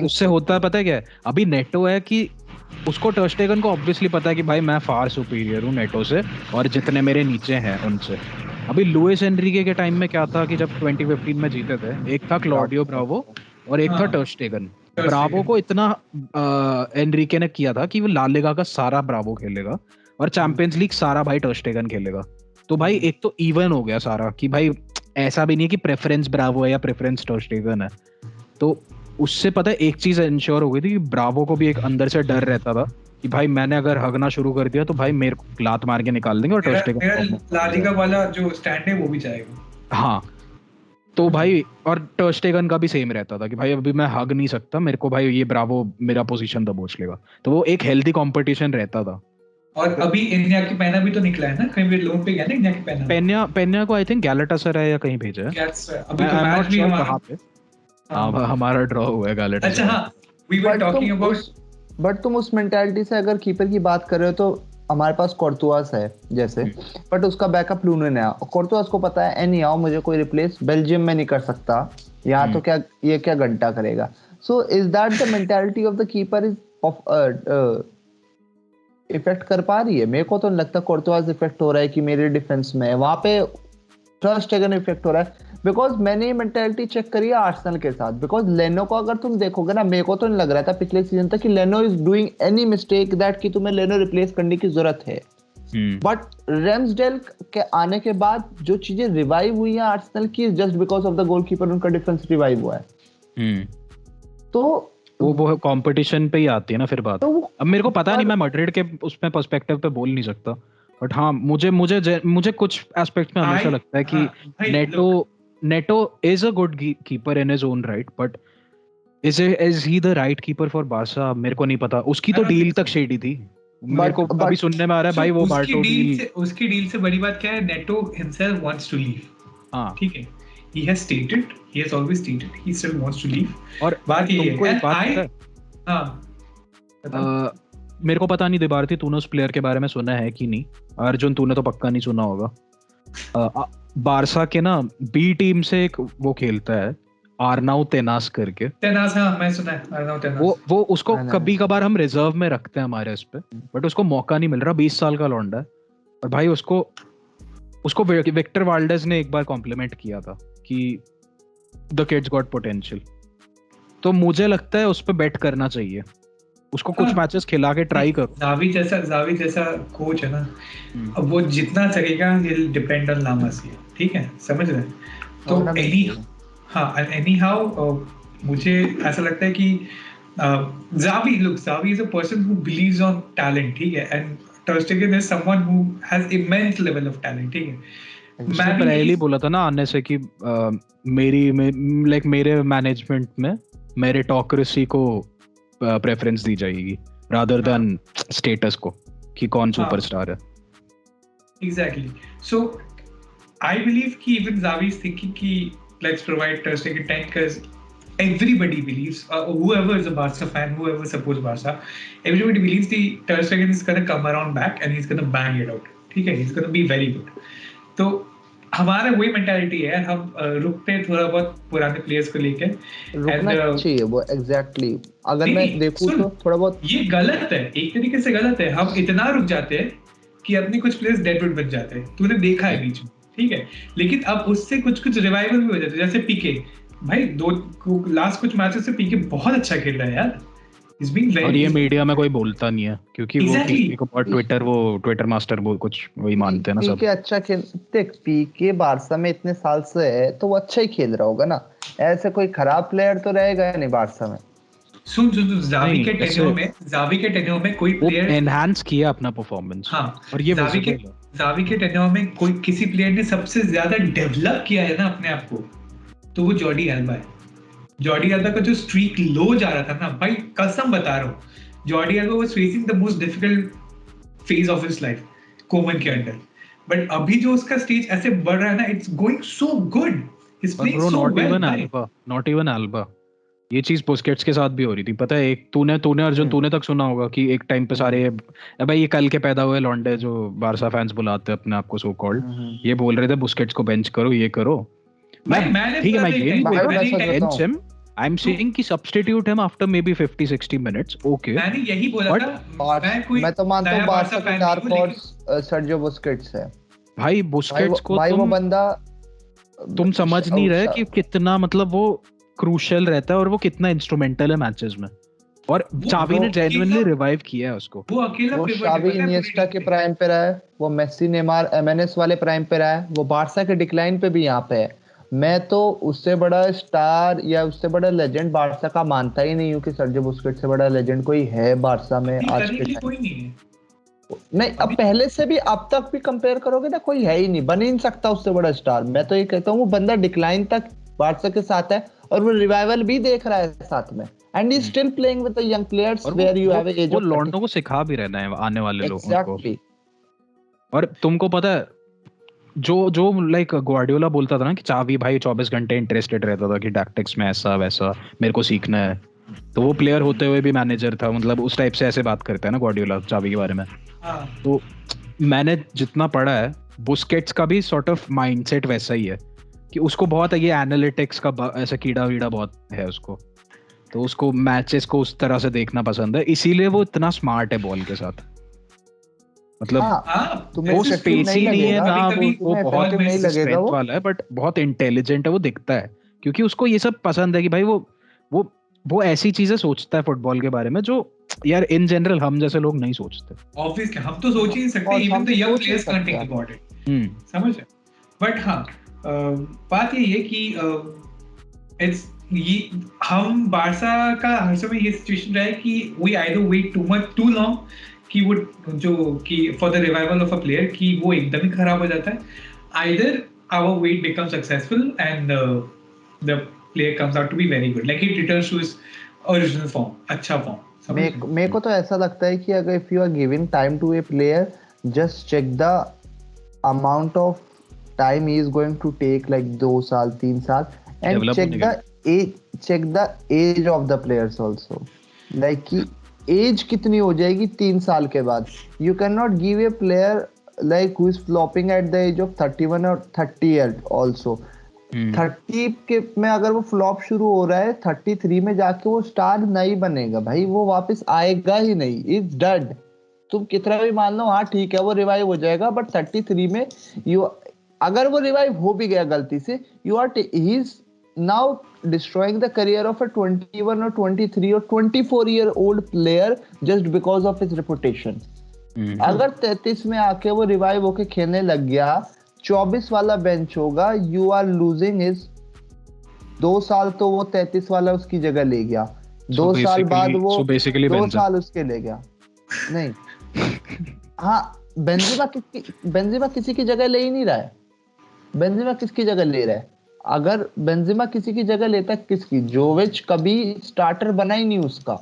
उससे होता है पता है क्या है? अभी नेटो है कि उसको टर स्टेगन को ऑब्वियसली पता है कि भाई मैं फार सुपीरियर हूँ नेटो से और जितने मेरे नीचे हैं उनसे. अभी लुइस एनरिके के टाइम में क्या था कि जब 2015 में जीते थे, एक था क्लॉडियो ब्रावो और एक था टर स्टेगन. ब्रावो को इतना एनरिके ने किया था कि वो ला लीगा का सारा ब्रावो खेलेगा और चैंपियंस लीग सारा भाई टर स्टेगन खेलेगा. तो भाई एक तो इवन हो गया सारा कि भाई ऐसा भी नहीं है कि प्रेफरेंस ब्रावो है या प्रेफरेंस टर स्टेगन है. तो उससे पता है एक चीज इंश्योर हो गई थी कि ब्रावो को भी एक अंदर से डर रहता था कि भाई मैंने अगर हगना शुरू कर दिया तो भाई मेरे को लात मार के निकाल देंगे और टर स्टेगन ला लीगा वाला जो स्टैंड है वो भी जाएगा. हाँ, तो भाई और टर स्टेगन का भी सेम रहता था कि भाई अभी मैं हग नहीं सकता, मेरे को भाई ये ब्रावो मेरा पोजीशन दबोच लेगा. तो वो एक हेल्दी कंपटीशन रहता था. और अभी इन्या की पैना भी तो निकला है ना, कहीं पे लोन पे गया ना इन्या की पैना को आई थिंक गैलाटासराय या कहीं भेजा है. अभी तो मैच भी कहां पे हमारा ड्रॉ हुआ है गैलाटासराय. अच्छा हाँ, we were talking about. But तुम उस मेंटालिटी से अगर कीपर की बात कर रहे हो तो हमारे पास कोर्तुआस है जैसे, बट उसका बैकअप लूनन है. कोर्तुआस को पता है एनी आओ मुझे कोई रिप्लेस बेल्जियम में नहीं कर सकता, यहाँ तो क्या ये क्या घंटा करेगा. So is that the mentality of the keeper is of effect कर पा रही है? मेरे को तो नहीं लगता कोर्तोज इफेक्ट हो रहा है कि मेरे डिफेंस में वहां पे ट्रस्ट अगर इफेक्ट हो रहा है, बिकॉज मैंने ये मेंटालिटी चेक करी है आर्सेनल के साथ। बिकॉज लेनो को अगर तुम देखोगे ना, मेरे को तो नहीं लग रहा था पिछले सीजन तक कि लेनो is doing any mistake that कि तुम्हें लेनो रिप्लेस करने की जरूरत है। बट रेम्सडेल के आने के बाद जो चीजें रिवाइव हुई हैं आर्सेनल की, just because of the goalkeeper, उनका डिफेंस रिवाइव हुआ है। तो वो कंपटीशन पे ही आती है ना फिर बात। तो अब मेरे को पता नहीं, मैं मैड्रिड के उसमें पर्सपेक्टिव पे बोल नहीं सकता, बट हाँ मुझे कुछ एस्पेक्ट में हमेशा लगता है कि NATO is a good keeper in his own right, but is he the right keeper for Barca? मेरे को नहीं पता। उसकी तो डील तक शेडी थी, मेरे को अभी सुनने में आ रहा है भाई वो बार्टो उसकी डील से बड़ी बात क्या है, Neto himself wants to leave. हां ठीक है, he has always stated he still wants to leave। और बात ये है, मेरे को पता नहीं दिबारती तूने उस प्लेयर के बारे में सुना है कि नहीं? अर्जुन तूने तो पक्का नहीं सुना होगा। बारसा के ना बी टीम से एक वो खेलता है आर्नाउ तेनास करके। तेनास, हाँ मैं सुना है आर्नाउ तेनास। वो उसको कभी कभार हम रिजर्व में रखते हैं हमारे इस पे, बट उसको मौका नहीं मिल रहा। 20 साल का लौंडा है, और भाई उसको विक्टर वाल्डेस ने एक बार कॉम्प्लीमेंट किया था कि द किड्स गॉट पोटेंशियल। तो मुझे लगता है उस पे बेट करना चाहिए, उसको कुछ मैचेस खिला के ट्राई करो। जावी जैसा कोच है ना, अब वो जितना चलेगा विल डिपेंड ऑन लामासिया, ठीक है, समझ रहे हैं? तो एनी हाउ मुझे ऐसा लगता है कि Xavi is a person who believes on talent, ठीक है, and ter Stegen is someone who has immense level of talent, ठीक है। मैं पहले बोला था ना आने से कि मेरे मैनेजमेंट में मेरिटोक्रेसी को प्रेफरेंस दी जाएगी रादर देन स्टेटस को कि कौन सुपरस्टार है। एग्जैक्टली, सो आई बिलीव कि इवन Xavi is thinking कि let's provide ter Stegen 10 because everybody believes, whoever is a Barca fan, whoever supports Barca, everybody believes the ter Stegen is going to come around back and he's going to bang it out, ठीक है, he's going to be very good। तो हमारा वही mentality है, हम रुकते हैं थोड़ा बहुत पुराने प्लेयर्स को लेके, रुकना चाहिए वो एग्जैक्टली। अगर मैं देखूं तो थोड़ा बहुत ये गलत है, एक तरीके से गलत है। हम इतना रुक जाते हैं कि अपने कुछ प्लेयर्स डेडवुड बन जाते हैं, तूने देखा है बीच में, ठीक है, लेकिन अब उससे कुछ रिवाइवल भी हो जाते हैं। जैसे पीके भाई, लास्ट कुछ मैचेस से पीके बहुत अच्छा खेल रहा है यार। He's been very, और ये मीडिया में कोई बोलता नहीं है क्योंकि वो ट्विटर मास्टर वो कुछ वही मानते हैं ना सब। पीके अच्छा खेल, देख पीके बारसा में इतने साल से है तो वो अच्छा ही खेल रहा होगा ना, ऐसे कोई खराब प्लेयर तो रहेगा नहीं बारसा में। सुन Xavi के टेन्योर में कोई प्लेयर एनहांस किया अपना परफॉर्मेंस। हाँ, और ये Xavi के टेन्योर में कोई किसी प्लेयर ने सबसे ज्यादा डेवलप किया है ना अपने आप को, तो वो जॉर्डी एल्बा है। जॉर्डी एल्बा का जो स्ट्रीक लो जा रहा था ना भाई, कसम बता रहा हूँ, Jordi Alba was facing the most difficult phase of his life Koeman के अंडर, बट अभी जो उसका स्टेज ऐसे बढ़ रहा है ना, it's going so good, he is playing so well. Not even Alba, ये चीज बुस्केट्स के साथ भी हो रही थी, पता है? एक तूने अर्जुन तूने तक सुना होगा कि एक टाइम पे सारे भाई ये कल के पैदा हुए लौंडे जो बारसा फैंस बुलाते हैं अपने आप को सो कॉल्ड, ये बोल रहे थे बुस्केट्स को बेंच करो, ये करो। ठीक है, मैं I'm saying कि substitute him after maybe 50-60 minutes, okay। मैंने यही बोला था। मैं तो मानता हूँ बारसा का डार्क हॉर्स सर्जियो बुस्केट्स है भाई। बुस्केट्स को भाई वो बंदा तुम समझ नहीं रहे कि कितना मतलब वो क्रूशियल रहता है और वो कितना इंस्ट्रूमेंटल है मैचेस में, और चावी ने जेन्युइनली रिवाइव किया है उसको। वो अकेला वो चावी इनिएस्टा के प्राइम पे रहा है, वो मेसी नेमार एमएनएस वाले प्राइम पे रहा है, वो बारसा के डिक्लाइन पे भी यहाँ पे है। मैं तो उससे बड़ा स्टार या उससे बड़ा लेजेंड बारसा का मानता ही नहीं हूँ कि सर्जियो बुस्केट्स से बड़ा लेजेंड कोई है बारसा में आज के टाइम। नहीं, अब पहले से भी अब तक भी कंपेयर करोगे ना, कोई है ही नहीं, बन ही नहीं सकता उससे बड़ा स्टार। मैं तो ये कहता हूँ वो बंदा डिक्लाइन तक बारसा के साथ है और वो रिवाइवल भी देख रहा है साथ में, and he still playing with the young players where you have age. वो लॉन्डो को सिखा भी रहना है आने वाले लोगों को। और तुमको पता है जो लाइक ग्वार्डियोला बोलता था ना कि चावी भाई 24 घंटे इंटरेस्टेड रहता था कि टैक्टिक्स में ऐसा वैसा मेरे को सीखना है, तो वो प्लेयर होते हुए भी मैनेजर था, मतलब उस टाइप से ऐसे बात करता है ना ग्वार्डियोला चावी के बारे में। तो मैंने जितना पढ़ा है बुस्केट्स का भी सॉर्ट ऑफ माइंडसेट वैसा ही है कि उसको बहुत ये एनालिटिक्स का ऐसा कीड़ा वीड़ा बहुत है उसको, तो उसको मैचेस को उस तरह से देखना पसंद है, इसीलिए वो इतना स्मार्ट है बॉल के साथ। मतलब वो स्पेसी नहीं है ना, वो बहुत स्ट्रेंथ वाला है, बट बहुत इंटेलिजेंट है, वो दिखता है क्योंकि उसको ये सब पसंद है कि भाई वो ऐसी चीजें सोचता है फुटबॉल के बारे में जो यार इन जनरल हम जैसे लोग नहीं सोचते। ऑब्वियसली हम तो सोच ही नहीं सकते, even the young players can't think about it, समझ रहे? बट हाँ बात ये है कि हम बारसा का हर समय ये सिचुएशन रहा है कि we either wait too long कि वो कि for the revival of a player कि वो एकदम ही खराब हो जाता है, either our wait become successful and the player comes out to be very good, like he returns to his original form, अच्छा फॉर्म। मेरे को तो ऐसा लगता है कि अगर if you are giving time to a player, just check the amount of time ही is going to take, like 2 साल 3 साल, and check the age of the players also, like कि age कितनी हो जाएगी 3 साल के बाद। You cannot give a player like who is flopping at the age of 31 or 30 also। 30 के में अगर वो फ्लॉप शुरू हो रहा है, 33 में जाके वो स्टार नहीं बनेगा भाई, वो वापस आएगा ही नहीं, इज डेड। तुम कितना भी मान लो हाँ ठीक है वो रिवाइव हो जाएगा, बट 33 में अगर वो रिवाइव हो भी गया गलती से, he is now destroying the career of a 21 or 23 or 24-year-old player just because of his reputation। अगर 33 में आके वो रिवाइव होके खेलने लग गया, 24 वाला बेंच होगा, you are losing his 2 साल, तो वो 33 वाला उसकी जगह ले गया, 2 साल बाद वो 2 साल उसके ले गया नहीं। हाँ बेंजेमा किसी की जगह ले ही नहीं रहा है, बेंजेमा किसकी जगह ले रहा है? अगर बेंजेमा किसी की जगह लेता है, किसकी? जोविच कभी स्टार्टर बना ही नहीं उसका।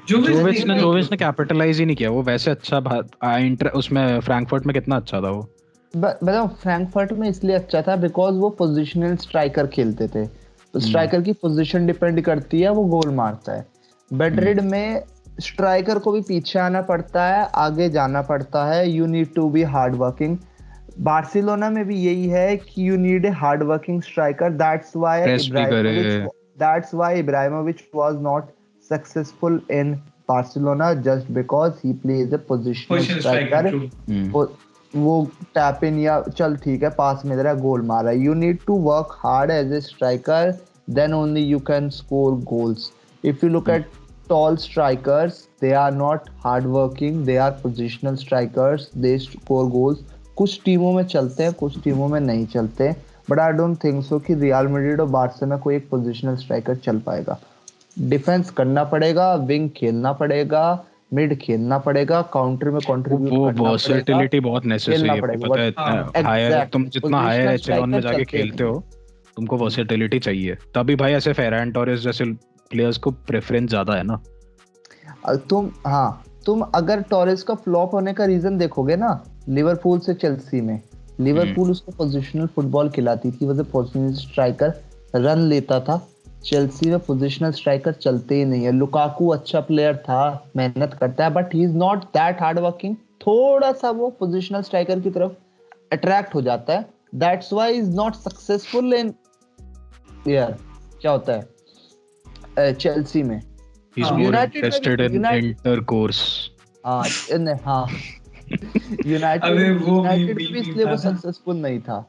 जोविच ने कैपिटलाइज ही नहीं किया, वो वैसे अच्छा उसमें फ्रैंकफर्ट में कितना अच्छा था वो। मतलब फ्रैंकफर्ट में इसलिए अच्छा था बिकॉज वो पोजीशनल स्ट्राइकर खेलते थे, तो स्ट्राइकर की पोजीशन डिपेंड करती है, वो गोल मारता है। मैड्रिड में स्ट्राइकर को भी पीछे आना पड़ता है, आगे जाना पड़ता है, you need to be hard working. Barcelona में भी यही है कि you need a hard working striker, that's why Ibrahimovic was not successful in Barcelona just because he plays a positional striker. वो टैप इन या चल ठीक है पास में जरा गोल मारा, you need to work hard as a striker, then only you can score goals. If you look at tall strikers, they are not hard working, they are positional strikers, they score goals। कुछ टीमों में चलते हैं, कुछ टीमों में नहीं चलते, but I don't think so कि रियल मैड्रिड और बार्सा में कोई एक पोजिशनल स्ट्राइकर चल पाएगा। डिफेंस करना पड़ेगा, विंग खेलना पड़ेगा, मिड खेलना पड़ेगा, काउंटर में कंट्रीब्यूट करना पड़ेगा, वर्सेटिलिटी बहुत नेसेसरी है, पता है हायर तुम जितना हायर एचेलॉन में जाके खेलते हो तुमको वर्सेटिलिटी चाहिए, तभी भाई ऐसे फेरान टोरेस जैसे प्लेयर्स को प्रेफरेंस ज्यादा है ना। तुम अगर टोरेस का फ्लॉप होने का रीजन देखोगे ना, लिवरपूल से चेल्सी में, लिवरपूल उसको पोजीशनल फुटबॉल खिलाती थी, वो पोजीशनल स्ट्राइकर रन लेता था, चेल्सी में पोजीशनल स्ट्राइकर चलते ही नहीं है। लुकाकू अच्छा प्लेयर था, मेहनत करता है, but he is not that hard working, थोड़ा सा वो पोजीशनल स्ट्राइकर की तरफ अट्रैक्ट हो जाता है, that's why is not successful इन यार क्या होता है चेल्सी में। He's more interested in intercourse। United भी इसलिए वो सक्सेसफुल नहीं था।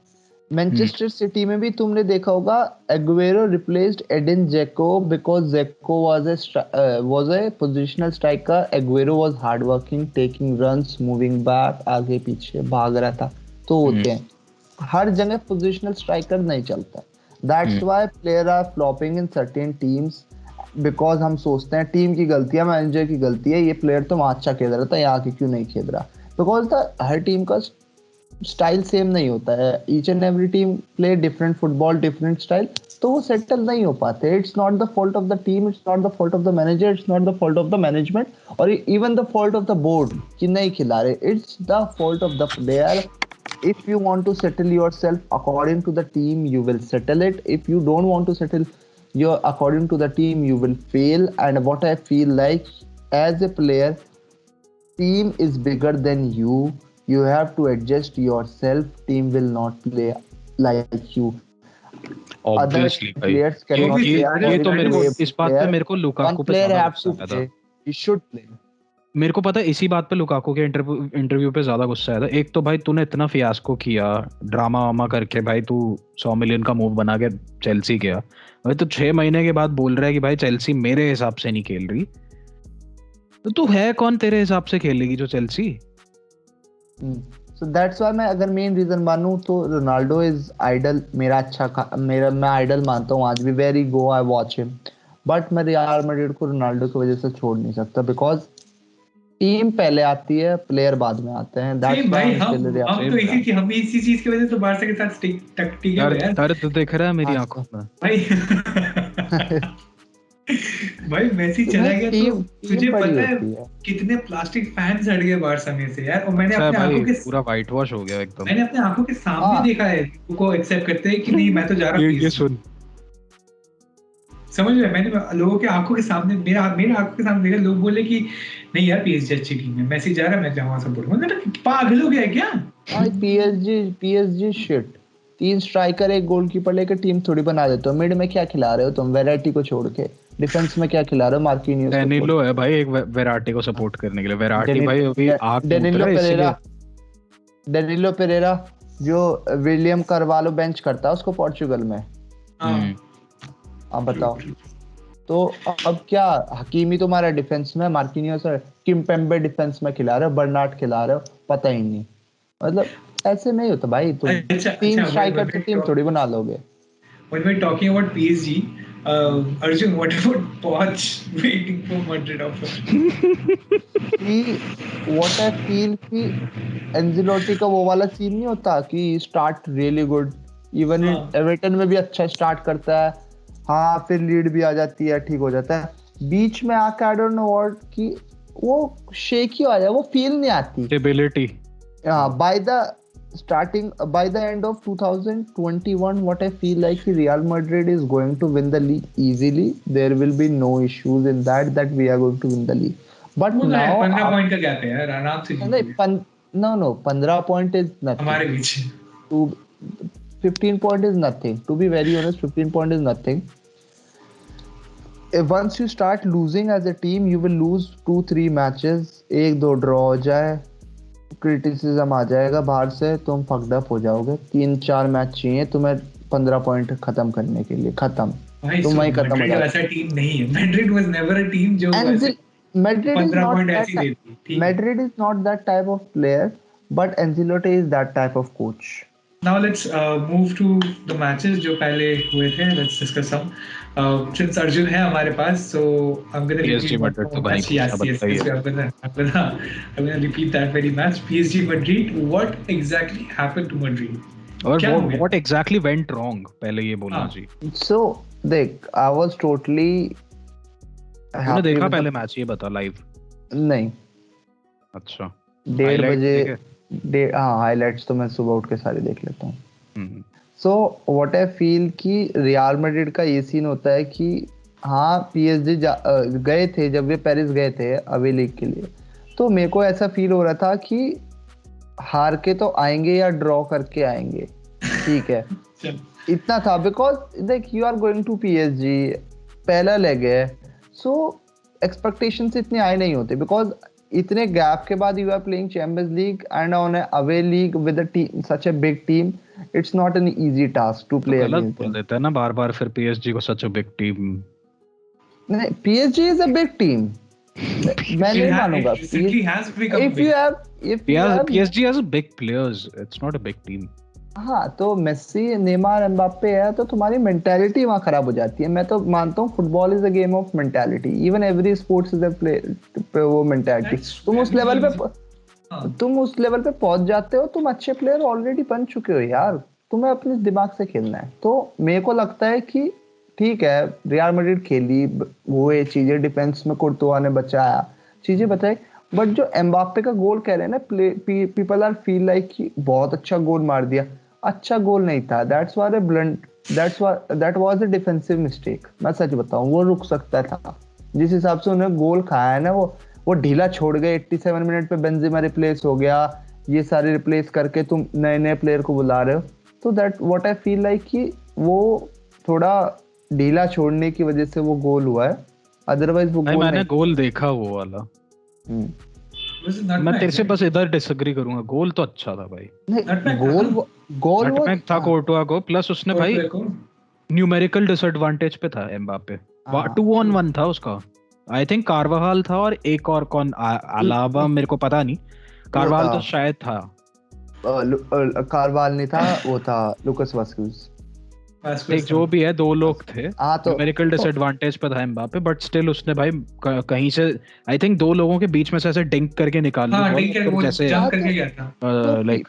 मैनचेस्टर सिटी में भी तुमने देखा होगा, एग्वेरो रिप्लेस्ड एडिन जेको बिकॉज जेको was a positional striker, Agüero was hard working, taking runs, moving back, आगे पीछे भाग रहा था। तो होते हैं हर जगह पोजीशनल स्ट्राइकर नहीं चलता, that's why player are flopping in certain teams, because हम सोचते हैं टीम की गलती है, मैनेजर की गलती है, ये प्लेयर तो वहाँ अच्छा खेल रहा था, यहाँ के क्यों नहीं खेल रहा, बिकॉज हर टीम का स्टाइल सेम नहीं होता है, each and every team play different football, different style, तो वो सेटल नहीं हो पाते। It's not the fault of the team, it's not the fault of the manager, it's not the fault of the management, और even the fault of the board कि नहीं खिला रहे, it's the fault of the player. If you want to settle yourself according to the team, you will settle it. If you don't want to settle according to the team, you will fail. And what I feel like, as a player, team is bigger than you. You have to adjust yourself. Team will not play like you. Obviously भाई players cannot ये play. ये तो मेरे को इस बात पे मेरे को One लुकाकू पे player ज्यादा have गुस्सा to आया था। play. He should play. मेरे को पता है इसी बात पे लुकाकू के इंटरव्यू पे ज्यादा गुस्सा आया था। एक तो भाई तूने इतना फियास्को किया, ड्रामा वामा करके भाई तू 100 मिलियन का मूव बना के चेल्सी गया, भाई तो 6 महीने के बाद बोल रहा है कि भाई चेल्सी मेरे हिसाब से नहीं खेल रही। तो तू है कौन तेरे हिसाब से खेलेगी जो चेल्सी? So that's why मैं अगर मेन रीजन मानूं तो रोनाल्डो इज आइडल, मैं आइडल मानता हूँ आज भी, very go I watch him, but मैं रियल मैड्रिड को रोनाल्डो की वजह से छोड़ नहीं सकता, बिकॉज टीम पहले आती है, प्लेयर बाद में आते हैं। Same भाई, हम तो इसी चीज की वजह से तो बारसा के साथ टिके हुए हैं। दर्द दिख रहा है मेरी आंखों में भाई। भाई मेसी चला गया तो तुझे पता है कितने प्लास्टिक फैंस हट गए बारसा में से यार, और मैंने अपने आंखों के पूरा व्हाइट वॉश हो गया एकदम। मैंने अपने आंखों के सामने देखा है को एक्सेप्ट करते हैं कि नहीं मैं तो जा रहा हूं। ये सुन, समझ रहे, मैंने लोगों के आंखों के सामने, मेरे आंखों के सामने देखा, लोग बोले कि नहीं यार पीएसजी अच्छी टीम है, मेसी जा रहा है, मैं जाऊंगा सपोर्ट। मतलब पागल हो गया है क्या भाई? पीएसजी शिट, 3 स्ट्राइकर 1 गोलकीपर लेकर टीम थोड़ी बना देते हो। मिड में क्या खिला रहे हो तुम वेराइटी को छोड़ के? डिफेंस में क्या खिला रहे हो? मार्किनियोस डेनिलो है भाई एक वेराइटी को सपोर्ट करने के लिए। वेराइटी भाई अभी डेनिलो पेरेरा जो विलियम करवालो बेंच करता है उसको पोर्चुगल में। अब बताओ तो अब क्या, हकीमी तुम्हारा डिफेंस में, मार्किनियोस और किम्पेम्बे डिफेंस में खिला रहे हो, बर्नार्ड खिला रहे हो, पता ही नहीं। मतलब ऐसे नहीं होता भाई, तुम 3 स्ट्राइकर से टीम थोड़ी बना लोगे। When we're talking about PSG, Arjun, what about Poch waiting for Madrid offer? What I feel कि एंजेलोटी का वो वाला सीन नहीं होता कि start really good, even Everton में भी अच्छा स्टार्ट करता है, हाँ फिर लीड भी आ जाती है, ठीक हो जाता है, बीच में आके आई डोंट नो व्हाट कि वो शेक ही आ जाए, वो फील नहीं आती स्टेबिलिटी। हाँ, by the end of 2021 what I feel like Real Madrid is going to win the league easily. There will be no issues in that we are going to win the league. But now 15 point का gap है यार, आराम से no 15 point is nothing हमारे बीच। 15 point is nothing, to be very honest. 15 point is nothing. Once you start losing as a team, you will lose 2-3 matches, 1-2 draw हो जाए, criticism आ जाएगा बाहर से, तुम फक्ड अप हो जाओगे। 3-4 मैच चाहिए तुम्हें 15 पॉइंट खत्म करने के लिए, खत्म, तुम वहीं खत्म हो जाओगे। ऐसा टीम नहीं है, Madrid was never a team जो Madrid is not that type of player, but Ancelotti is that type of coach. Now let's move to the matches जो पहले हुए थे. Let's discuss some. Since Arjun है हमारे पास, so I'm gonna PSG Madrid तो भाई I'm gonna repeat that very match. PSG Madrid. What exactly happened to Madrid? और what exactly went wrong? पहले ये बोलना जी. So देख, I was totally. तूने देखा पहले मैच, ये बता लाइव? नहीं. अच्छा. 1:30 बजे हाँ, हाइलाइट्स तो मैं सुबह उठ के सारे देख लेता हूँ। सो व्हाट आई फील कि रियल मैड्रिड का ये सीन होता है कि हाँ पीएसजी गए थे, जब वे पेरिस गए थे अवे लीग के लिए, तो मेरे को ऐसा फील हो रहा था कि हार के तो आएंगे या ड्रॉ करके आएंगे, ठीक है इतना था। बिकॉज देख, you are going to PSG, पहला लेग है, सो एक्सपेक्टेशंस इतने आए नहीं होते, बिकॉज इतने गैप के बाद you are playing Champions League and on a away league with a team, such a big team, it's not an easy task to play against them. देता है ना बार-बार फिर पीएसजी को सच अ बिग टीम। नहीं, PSG is a big team, मैं नहीं मानूंगा। PSG has big players, it's not a big team. हाँ, तो मेसी, नेमार, एम्बाप्पे है तो तुम्हारी मेंटालिटी वहाँ खराब हो जाती है। मैं तो मानता हूँ football is a game of mentality, even every sports is a play, वो मेंटालिटी। तुम उस लेवल पे पहुंच जाते हो, तुम अच्छे प्लेयर ऑलरेडी बन चुके हो यार, तुम्हें अपने दिमाग से खेलना है। तो मेरे को लगता है कि ठीक है, रियल मैड्रिड खेली, वो ये चीजें डिफेंस में कुर्तुआ ने बचाया, चीजें बताई, बट जो एम्बाप्पे का गोल कह रहे हैं ना, पीपल आर फील लाइक कि बहुत अच्छा गोल मार दिया, अच्छा गोल नहीं था। That was a defensive mistake. मैं सच बताऊं, वो रुक सकता था। जिस हिसाब से उन्हें गोल खाया है ना, वो ढीला छोड़ गए। 87 मिनट पे बेंजेमा रिप्लेस हो गया, ये सारे रिप्लेस करके तुम नए प्लेयर को बुला रहे हो। तो that what I feel like कि वो थोड़ा ढीला छोड़ने की वजह से वो गोल हुआ है, अदरवाइज वो गोल मैंने गोल देखा वो वाला। मैं तेरे से बस इधर डिसएग्री करूंगा, गोल तो अच्छा था भाई। गोल नटमैग था कोर्टुआ को, प्लस उसने भाई न्यूमेरिकल डिसएडवांटेज पे था एम्बापे, 2-on-1 था उसका। आई थिंक कार्वाहाल था और एक और कौन अलावा मेरे को पता नहीं, कार्वाहाल तो शायद था। कार्वाल नहीं था, वो था लुकास वास्कुस। एक जो भी है, 2 लोग थे, न्यूमेरिकल डिसएडवांटेज पे था एम्बापे, बट स्टिल उसने भाई कहीं से आई थिंक 2 लोगों के बीच में से ऐसे डिंक करके निकाल हाँ, डिंक करके वो जंप करके गया था। Like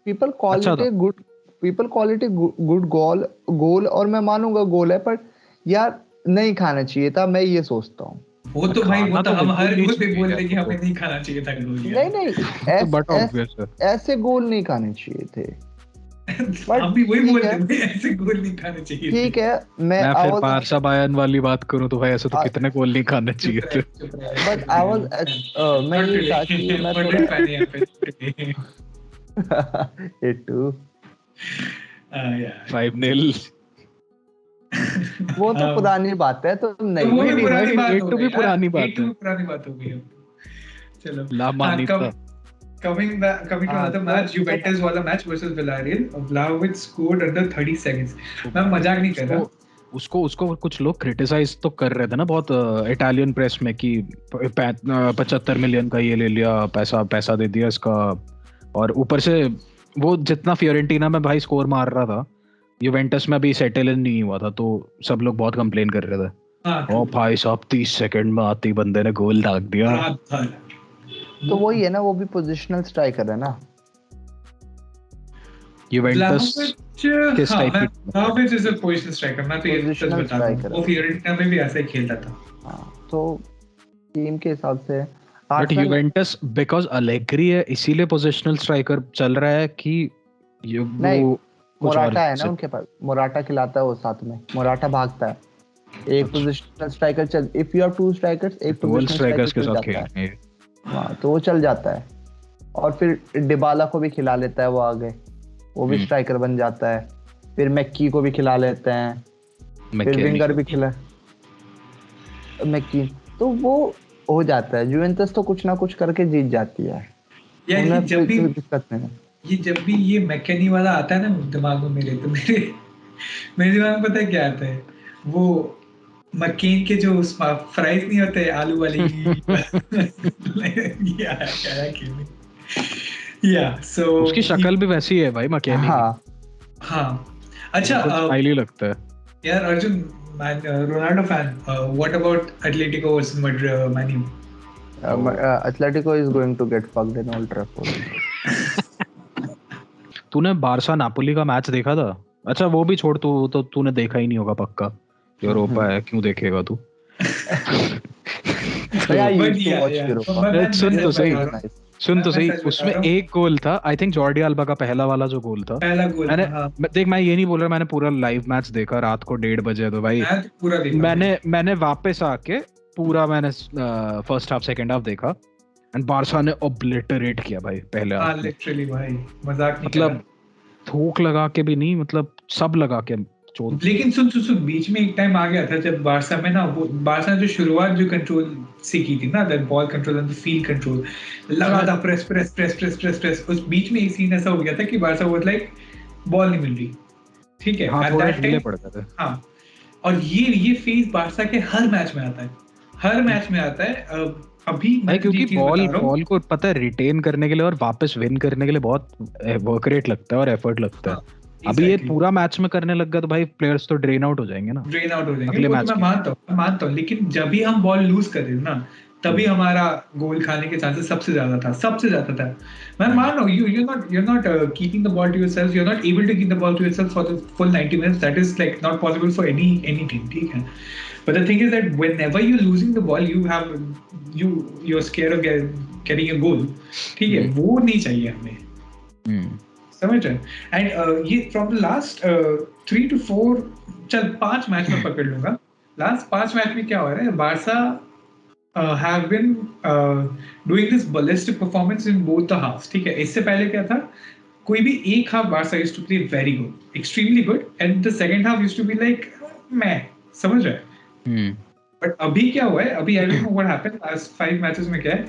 people call it good goal, और मैं मानूंगा गोल है, पर यार नहीं खाना चाहिए था, मैं ये सोचता हूँ। वो तो भाई वो तो हम हर गोल पे बोलते हैं कि हमें नहीं खाना चाहिए था गोल। नहीं ऐसे गोल नहीं खाने चाहिए थे। हम भी वही बोलते हैं, ऐसे गोल नहीं खाने चाहिए। ठीक है, मैं फिर बारसा बायर्न वाली बात करूं तो भाई ऐसे तो कितने गोल नहीं खाने चाहिए थे। बट आई वाज मैं ये था कि मैं थोड़ा फैन है यहाँ पे। 8-2 5-0 वो तो पुरानी बात है, तो नहीं वो भी पुरानी बात हो गई, पुरानी बात हो गई। चलो ला मानिता। Coming to another match, Juventus वाला match versus Villarreal, Vlahovic scored under 30 seconds। मैं मजाक नहीं कर रहा। उसको कुछ लोग क्रिटिसाइज तो कर रहे थे ना बहुत इटालियन प्रेस में कि 75 मिलियन का ये ले लिया, पैसा दे दिया इसका, और ऊपर से वो जितना फियोरेंटीना में भाई स्कोर मार रहा था, यूवेंटस में अभी सेटल इन नहीं हुआ था, तो सब लोग बहुत कंप्लेन कर रहे थे। ओ भाई साहब 30 सेकंड में आते ही बंदे ने गोल दाग दिया। तो वही है ना, वो भी पोजीशनल स्ट्राइकर है ना। यूवेंटस किस टाइप की? Vlahovic is a positional striker, मैं तो ये सच बता रहा हूं, वो फियोरेंटीना में भी ऐसा ही खेलता था। हां, तो टीम के हिसाब से बट यूवेंटस बिकॉज़ अलेग्री है इसीलिए पोजीशनल स्ट्राइकर चल रहा है कि वो मोराटा है ना उनके पास, मोराटा खिलाता है वो साथ में, मोराटा भागता है। एक पोजीशनल स्ट्राइकर चल, इफ यू हैव 2 स्ट्राइकर्स, एक पोजीशनल स्ट्राइकर्स के साथ खेलते हैं, हाँ तो वो चल जाता है। और फिर डिबाला को भी खिला लेता है वो आगे, वो भी स्ट्राइकर बन जाता है। फिर मैक्की को भी खिला लेते हैं, फिर विंगर भी खिला मैक्की, तो वो हो जाता है। यूवेंटस तो कुछ ना कुछ करके जीत जाती है यार। जब भी दिक्कत नहीं है, ये जब भी ये मैकेनी वाला आता है ना दिमाग में मेरे, तो मेरे दिमाग में पता है क्या आता है, वो मक्केन के जो फ्राइज नहीं होते आलू वाली सो उसकी शक्ल भी वैसी है भाई मक्केन। हाँ अच्छा स्टाइली लगता है यार। Arjun Ronaldo fan, what about Atletico versus Man U? Atletico is going to get fucked in Old Trafford. तूने बारसा नापोली का मैच देखा था? अच्छा वो भी छोड़, तो तूने देखा ही नहीं होगा पक्का, यूरोपा है, क्यों देखेगा तू? सुन तो सही, उसमें एक गोल था, आई थिंक जॉर्डी अल्बा का पहला वाला जो गोल था। देख मैं ये नहीं बोल रहा, मैंने पूरा लाइव मैच देखा रात को 1:30 बजे, तो भाई मैंने वापस आके पूरा मैंने फर्स्ट हाफ सेकंड हाफ देखा, एंड बारसा ने ऑब्लिटरेट किया भाई पहले हाफ में। लिटरली भाई मजाक नहीं, मतलब थूक लगा के भी नहीं, मतलब सब लगा के। लेकिन सुन बीच में एक टाइम आ गया था जब बारसा में ना, वो बारसा जो शुरुआत जो कंट्रोल सीखी थी ना, that ball control and the field control, लगा था प्रेस, उस बीच में एक सीन ऐसा हो गया था कि बारसा वाज लाइक बॉल नहीं मिल रही, ठीक है, एट दैट टाइम पड़ गया था। हां, और ये फेज बारसा के हर मैच में आता है, अभी क्योंकि बॉल को पता है रिटेन करने के लिए और वापस विन करने के लिए बहुत वर्क रेट लगता है और एफर्ट लगता है। अभी ये पूरा मैच में करने लग गया तो भाई प्लेयर्स तो ड्रेन आउट हो जाएंगे ना, अगले मैच। मैं मानता हूँ, लेकिन जब भी हम बॉल लूज कर रहे हैं ना, तभी हमारा गोल खाने के चांसेस सबसे ज्यादा था। मैं मान रहा हूँ, you're not keeping the ball to yourself, you're not able to keep the ball to yourself for the full 90 minutes. That is like not possible for any team, ठीक है। But the thing is that whenever you're losing the ball, you're scared of getting a goal, ठीक है, वो नहीं चाहिए हमें, समझ रहे? एंड ये फ्रॉम द लास्ट 3 to 4 चल 5 मैच में पकड़ लूंगा, लास्ट 5 मैच में क्या हो रहा है, Barça have been doing this ballistic performance in both the halves, ठीक है। इससे पहले क्या था, कोई भी एक half Barca used to play very good, extremely good, and the second half used to be like मैं समझ रहा है। बट अभी क्या हुआ है, अभी I don't know what happened last 5 matches में क्या है,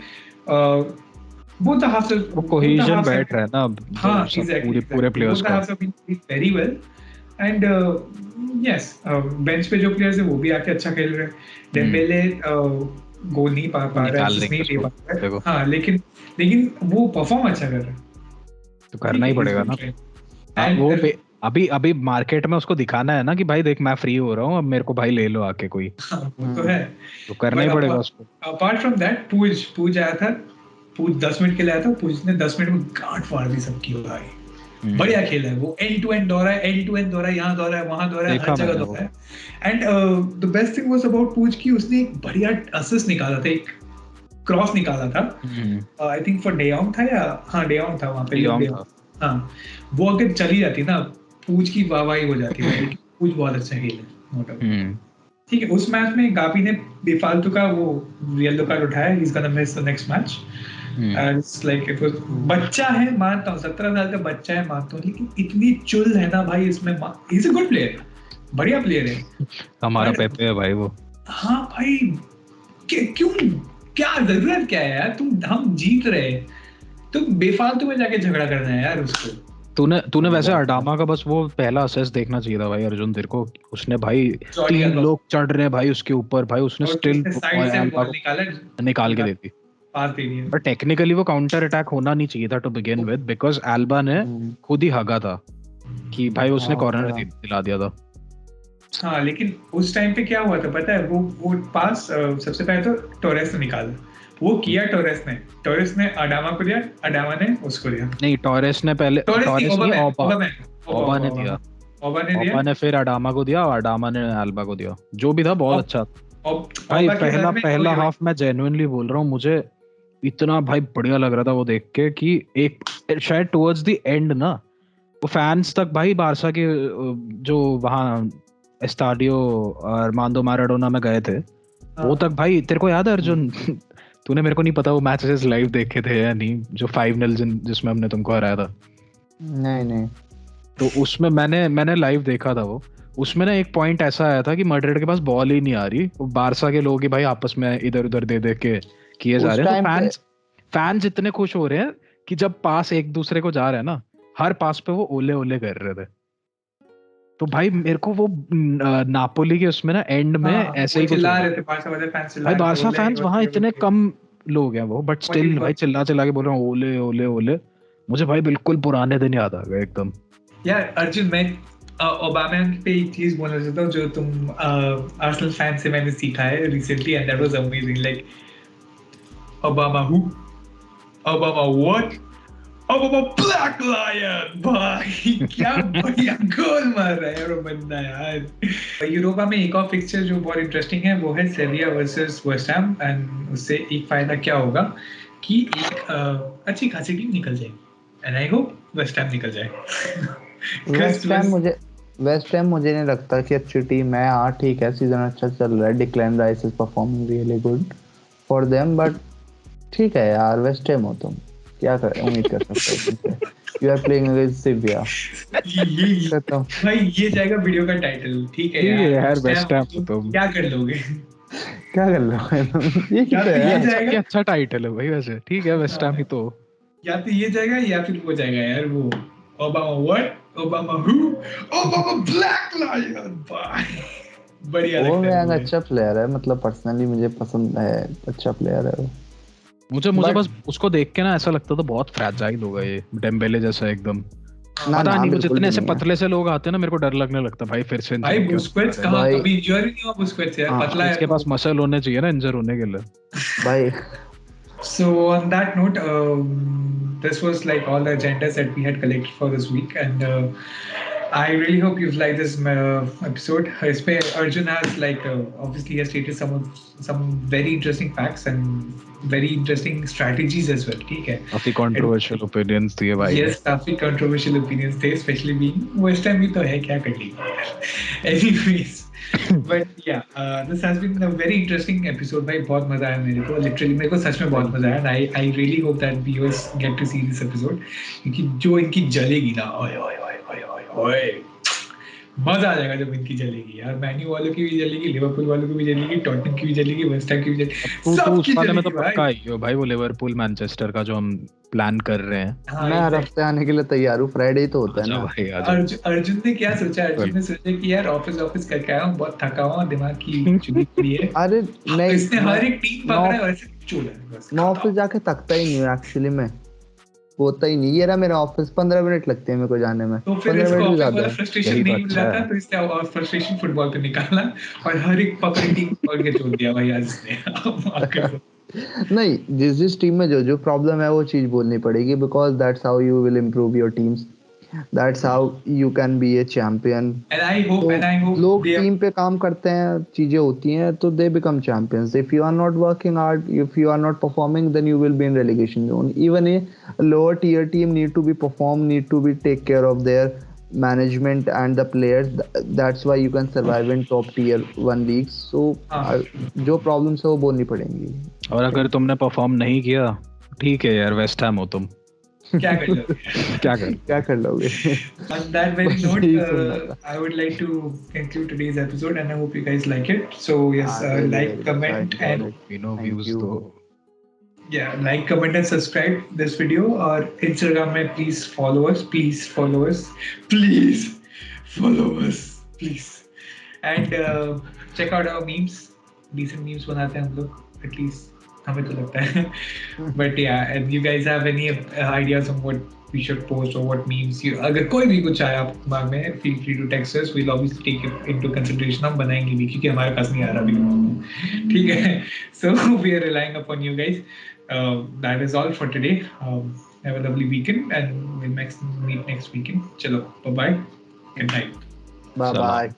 both the halves are वो कोहेजन बैठ रहा है ना अब, हाँ exactly, पूरे players both the halves have been playing very well, and yes, bench पे जो प्लेयर्स है वो भी आके अच्छा खेल रहे हैं। डेम्बेले गोल नहीं पा रहा है, असिस्ट नहीं दे पा रहा है, हाँ लेकिन वो परफॉर्म अच्छा कर रहा है, तो करना ही पड़ेगा ना। वो अभी मार्केट में उसको दिखाना है ना कि भाई देख मैं फ्री हो रहा हूँ, अब मेरे को भाई ले लो आके कोई, वो तो है, तो करना ही पड़ेगा उसको। अपार्ट फ्रॉम दैट पूज आया था, पूज 10 मिनट के लिए आया था, पूज ने 10 मिनट में गांठ फाड़ दी सबकी भाई, बढ़िया खेला है वो, एंड टू एंड दौड़ा है, यहाँ दौड़ा है, वहां दौड़ा है, हर जगह दौड़ा है। And the best thing was about पूज की उसने एक बढ़िया असिस्ट निकाला था, एक क्रॉस निकाला था, आई थिंक फॉर डेयोंग था, या हाँ डेयोंग था वहां पे, हाँ वो अगर चली जाती ना पूज की वाहवाही हो जाती है, पूज बहुत अच्छा खेला, ठीक है। उस मैच में गापी ने बेफालतू का वो येलो कार्ड उठाया, he is gonna miss the next match, and it's like it was, बच्चा है मानता हूं, 17 साल का बच्चा है मानता हूं, लेकिन इतनी चुल है ना भाई इसमें, he is a good player, बढ़िया प्लेयर है, हमारा पेपे है भाई वो। हाँ भाई क्यों, क्या जरूरत क्या है यार, हम जीत रहे, तुम बेफालतू में जाके झगड़ा करना है यार उसको। तूने वैसे अडामा का बस वो पहला असिस्ट देखना चाहिए था भाई अर्जुन तेरे को, उसने भाई 3 लोग चढ़ रहे हैं भाई उसके ऊपर, भाई उसने स्टिल निकाल के दे दी, पर टेक्निकली वो काउंटर अटैक होना नहीं चाहिए था to begin with, because Alba ने खुद ही हगा था कि भाई उसने कॉर्नर दिला दिया था। हाँ लेकिन उस टाइम पे क्या हुआ था पता है, वो पास सबसे पहले तो टोरेस ने निकाला, वो किया टोरेस ने अडामा को दिया, अडामा ने उसको दिया, नहीं टोरेस ने पहले ओबा ने फिर अडामा को दिया और अडामा ने एल्बा को दिया, जो भी था बहुत अच्छा भाई। पहला हाफ मैं जेन्युइनली बोल रहा हूँ, मुझे इतना भाई बढ़िया लग रहा था वो देख के कि एक शायद टुवर्ड्स द एंड ना वो फैंस तक भाई बारसा के जो वहाँ एस्टाडियो आर्मांडो मैराडोना में गए थे वो तक, भाई तेरे को याद है अर्जुन तूने, मेरे को नहीं पता वो मैचेस लाइव देखे थे या नहीं, जो 5-0 जिसमें हमने तुमको हराया था। नहीं तो उसमें मैंने लाइव देखा था वो, उसमें ना एक पॉइंट ऐसा आया था कि मैड्रिड के पास बॉल ही नहीं आ रही, वो बारसा के लोग ही भाई आपस में इधर उधर दे के किए जा रहे हैं, तो फैंस इतने खुश हो रहे हैं कि जब पास एक दूसरे को जा रहा है ना, हर पास पे वो ओले कर रहे थे। तो भाई मेरे को वो नापोली के उसमें ना एंड में ऐसे ही चिल्ला रहे थे भाई, बारसा फैंस वहां इतने कम लोग हैं वो, बट स्टिल भाई चिल्ला के बोल रहे हैं ओले। मुझे भाई बिल्कुल पुराने दिन याद आ गए एकदम। यार अर्जुन मैं ओबामेयांग पे एक चीज बोलना चाहता हूँ जो तुम आर्सेनल फैन से मैंने सीखा है recently, and that was amazing, like Obama what, Obama black lion, भाई क्या बढ़िया गोल मार रहा है यार बंदा यार। यूरोपा में एक और फिक्सचर जो बहुत इंटरेस्टिंग है वो है सेविया वर्सेस वेस्ट हैम, एंड उससे एक फायदा क्या होगा कि एक अच्छी खासी टीम निकल जाएगी, and I hope West Ham निकल जाए। वेस्ट हैम मुझे नहीं लगता कि अच्छी टीम है, हाँ ठीक है सीजन अच्छा चल रहा है, Declan Rice is performing really good for them, but ठीक है यार वेस्ट हैम हो तुम क्या उम्मीद कर सकते हो, you are playing against Sevilla. भाई ये जाएगा वीडियो का टाइटल, ठीक है यार वेस्ट हैम तुम क्या कर लोगे ये क्या है, अच्छा टाइटल है भाई वैसे, ठीक है वेस्ट हैम ही तो, या तो ये जाएगा या फिर वो जाएगा यार वो Obama what, Obama who, Obama black lion, भाई बढ़िया लगता है। वो अच्छा प्लेयर है, मतलब पर्सनली मुझे पसंद है, अच्छा प्लेयर है वो। मुझे बस उसको देख के ना ऐसा लगता था बहुत फ्रैजाइल होगा ये डेम्बेले जैसा एकदम, पता नहीं जितने ऐसे पतले से लोग आते हैं ना मेरे को डर लगने लगता भाई फिर से। भाई बुस्केट्स कहां, कभी इंजरी नहीं हुआ बुस्केट्स यार, पतला है, इसके पास मसल होने चाहिए ना इंजर होने के लिए भाई। So on that note, this was like all the agendas that we had collected for this week, and I really hope you've liked this episode. Arjun has obviously has stated some very interesting facts and very interesting strategies as well. ठीक है, काफी controversial opinions दिए भाई। Yes, काफी controversial opinions थे, especially being West Ham भी तो है, क्या कर ली। Anyways, But yeah, this has been a very interesting episode. भाई बहुत मजा आया मेरे को, literally मेरे को सच में बहुत मजा आया. I really hope that viewers get to see this episode, क्योंकि जो इनकी जलेगी ना, ओए ओए ओए ओए ओए, मजा आ जाएगा जब इनकी जलेगी यार. मैन्यू वालों की भी जलेगी, लिवरपूल वालों की भी जलेगी, टॉटनहम की भी जलेगी, वेस्ट हैम की भी जलेगी, सबकी जलेगी में तो पक्का ही हो भाई. वो लिवरपूल मैनचेस्टर का जो हम प्लान कर रहे हैं, मैं हर हफ्ते आने के लिए तैयार हूँ. फ्राइडे ही तो होता है ना. अर्जुन ने क्या सोचा? अर्जुन ने सोचा कि यार ऑफिस करके आया हूँ, बहुत थका हुआ, दिमाग की चुनी पड़ी है. अरे नहीं, इसने हर एक टीम पकड़ा है वैसे चोला है बस. मैं ऑफिस जाके थकता ही नहीं हूँ एक्चुअली. में होता ही नहीं. ये रहा मेरा ऑफिस, 15 मिनट लगते हैं मेरे को जाने में. तो फिर इसको ऑफिस वाला फ्रस्ट्रेशन नहीं मिला था, तो इसने और फ्रस्ट्रेशन फुटबॉल पे निकाला और हर एक पकड़ी टीम पकड़ के छोड़ दिया भाई आज इसने. नहीं, जिस टीम में जो प्रॉब्लम है वो चीज बोलनी पड़ेगी, because that's how you will improve your teams. That's how you can be a champion. And I hope लोग टीम पे काम करते हैं, चीजें होती हैं, तो they become champions. If you are not working hard, if you are not performing, then you will be in relegation zone. Even a lower tier team need to be perform, need to be take care of their management and the players. That's why you can survive in top tier 1 leagues. So जो problems है वो बोलनी पड़ेंगी. और अगर तुमने perform नहीं किया, ठीक है यार, वेस्ट हैम हो तुम. क्या कर लोगे? क्या कर लोगे? On that very note, I would like to conclude today's episode, and I hope you guys like it. So yes, like, comment, and views though. Yeah, like, comment, and subscribe this video. Or Instagram में please follow us. Please follow us. Please follow us. Please. And check out our memes. Decent memes बनाते हैं हम लोग, at least. हमें तो लगता है. But yeah, and you guys have any ideas on what we should post or what memes you, अगर कोई भी कुछ आया आप दिमाग में, feel free to text us. We'll obviously take it into consideration. हम बनाएंगे भी, क्योंकि हमारे पास नहीं आ रहा अभी दिमाग में. ठीक है. So we are relying upon you guys. That is all for today. Have a lovely weekend, and we'll meet next weekend. चलो, bye bye. Good night. Bye bye.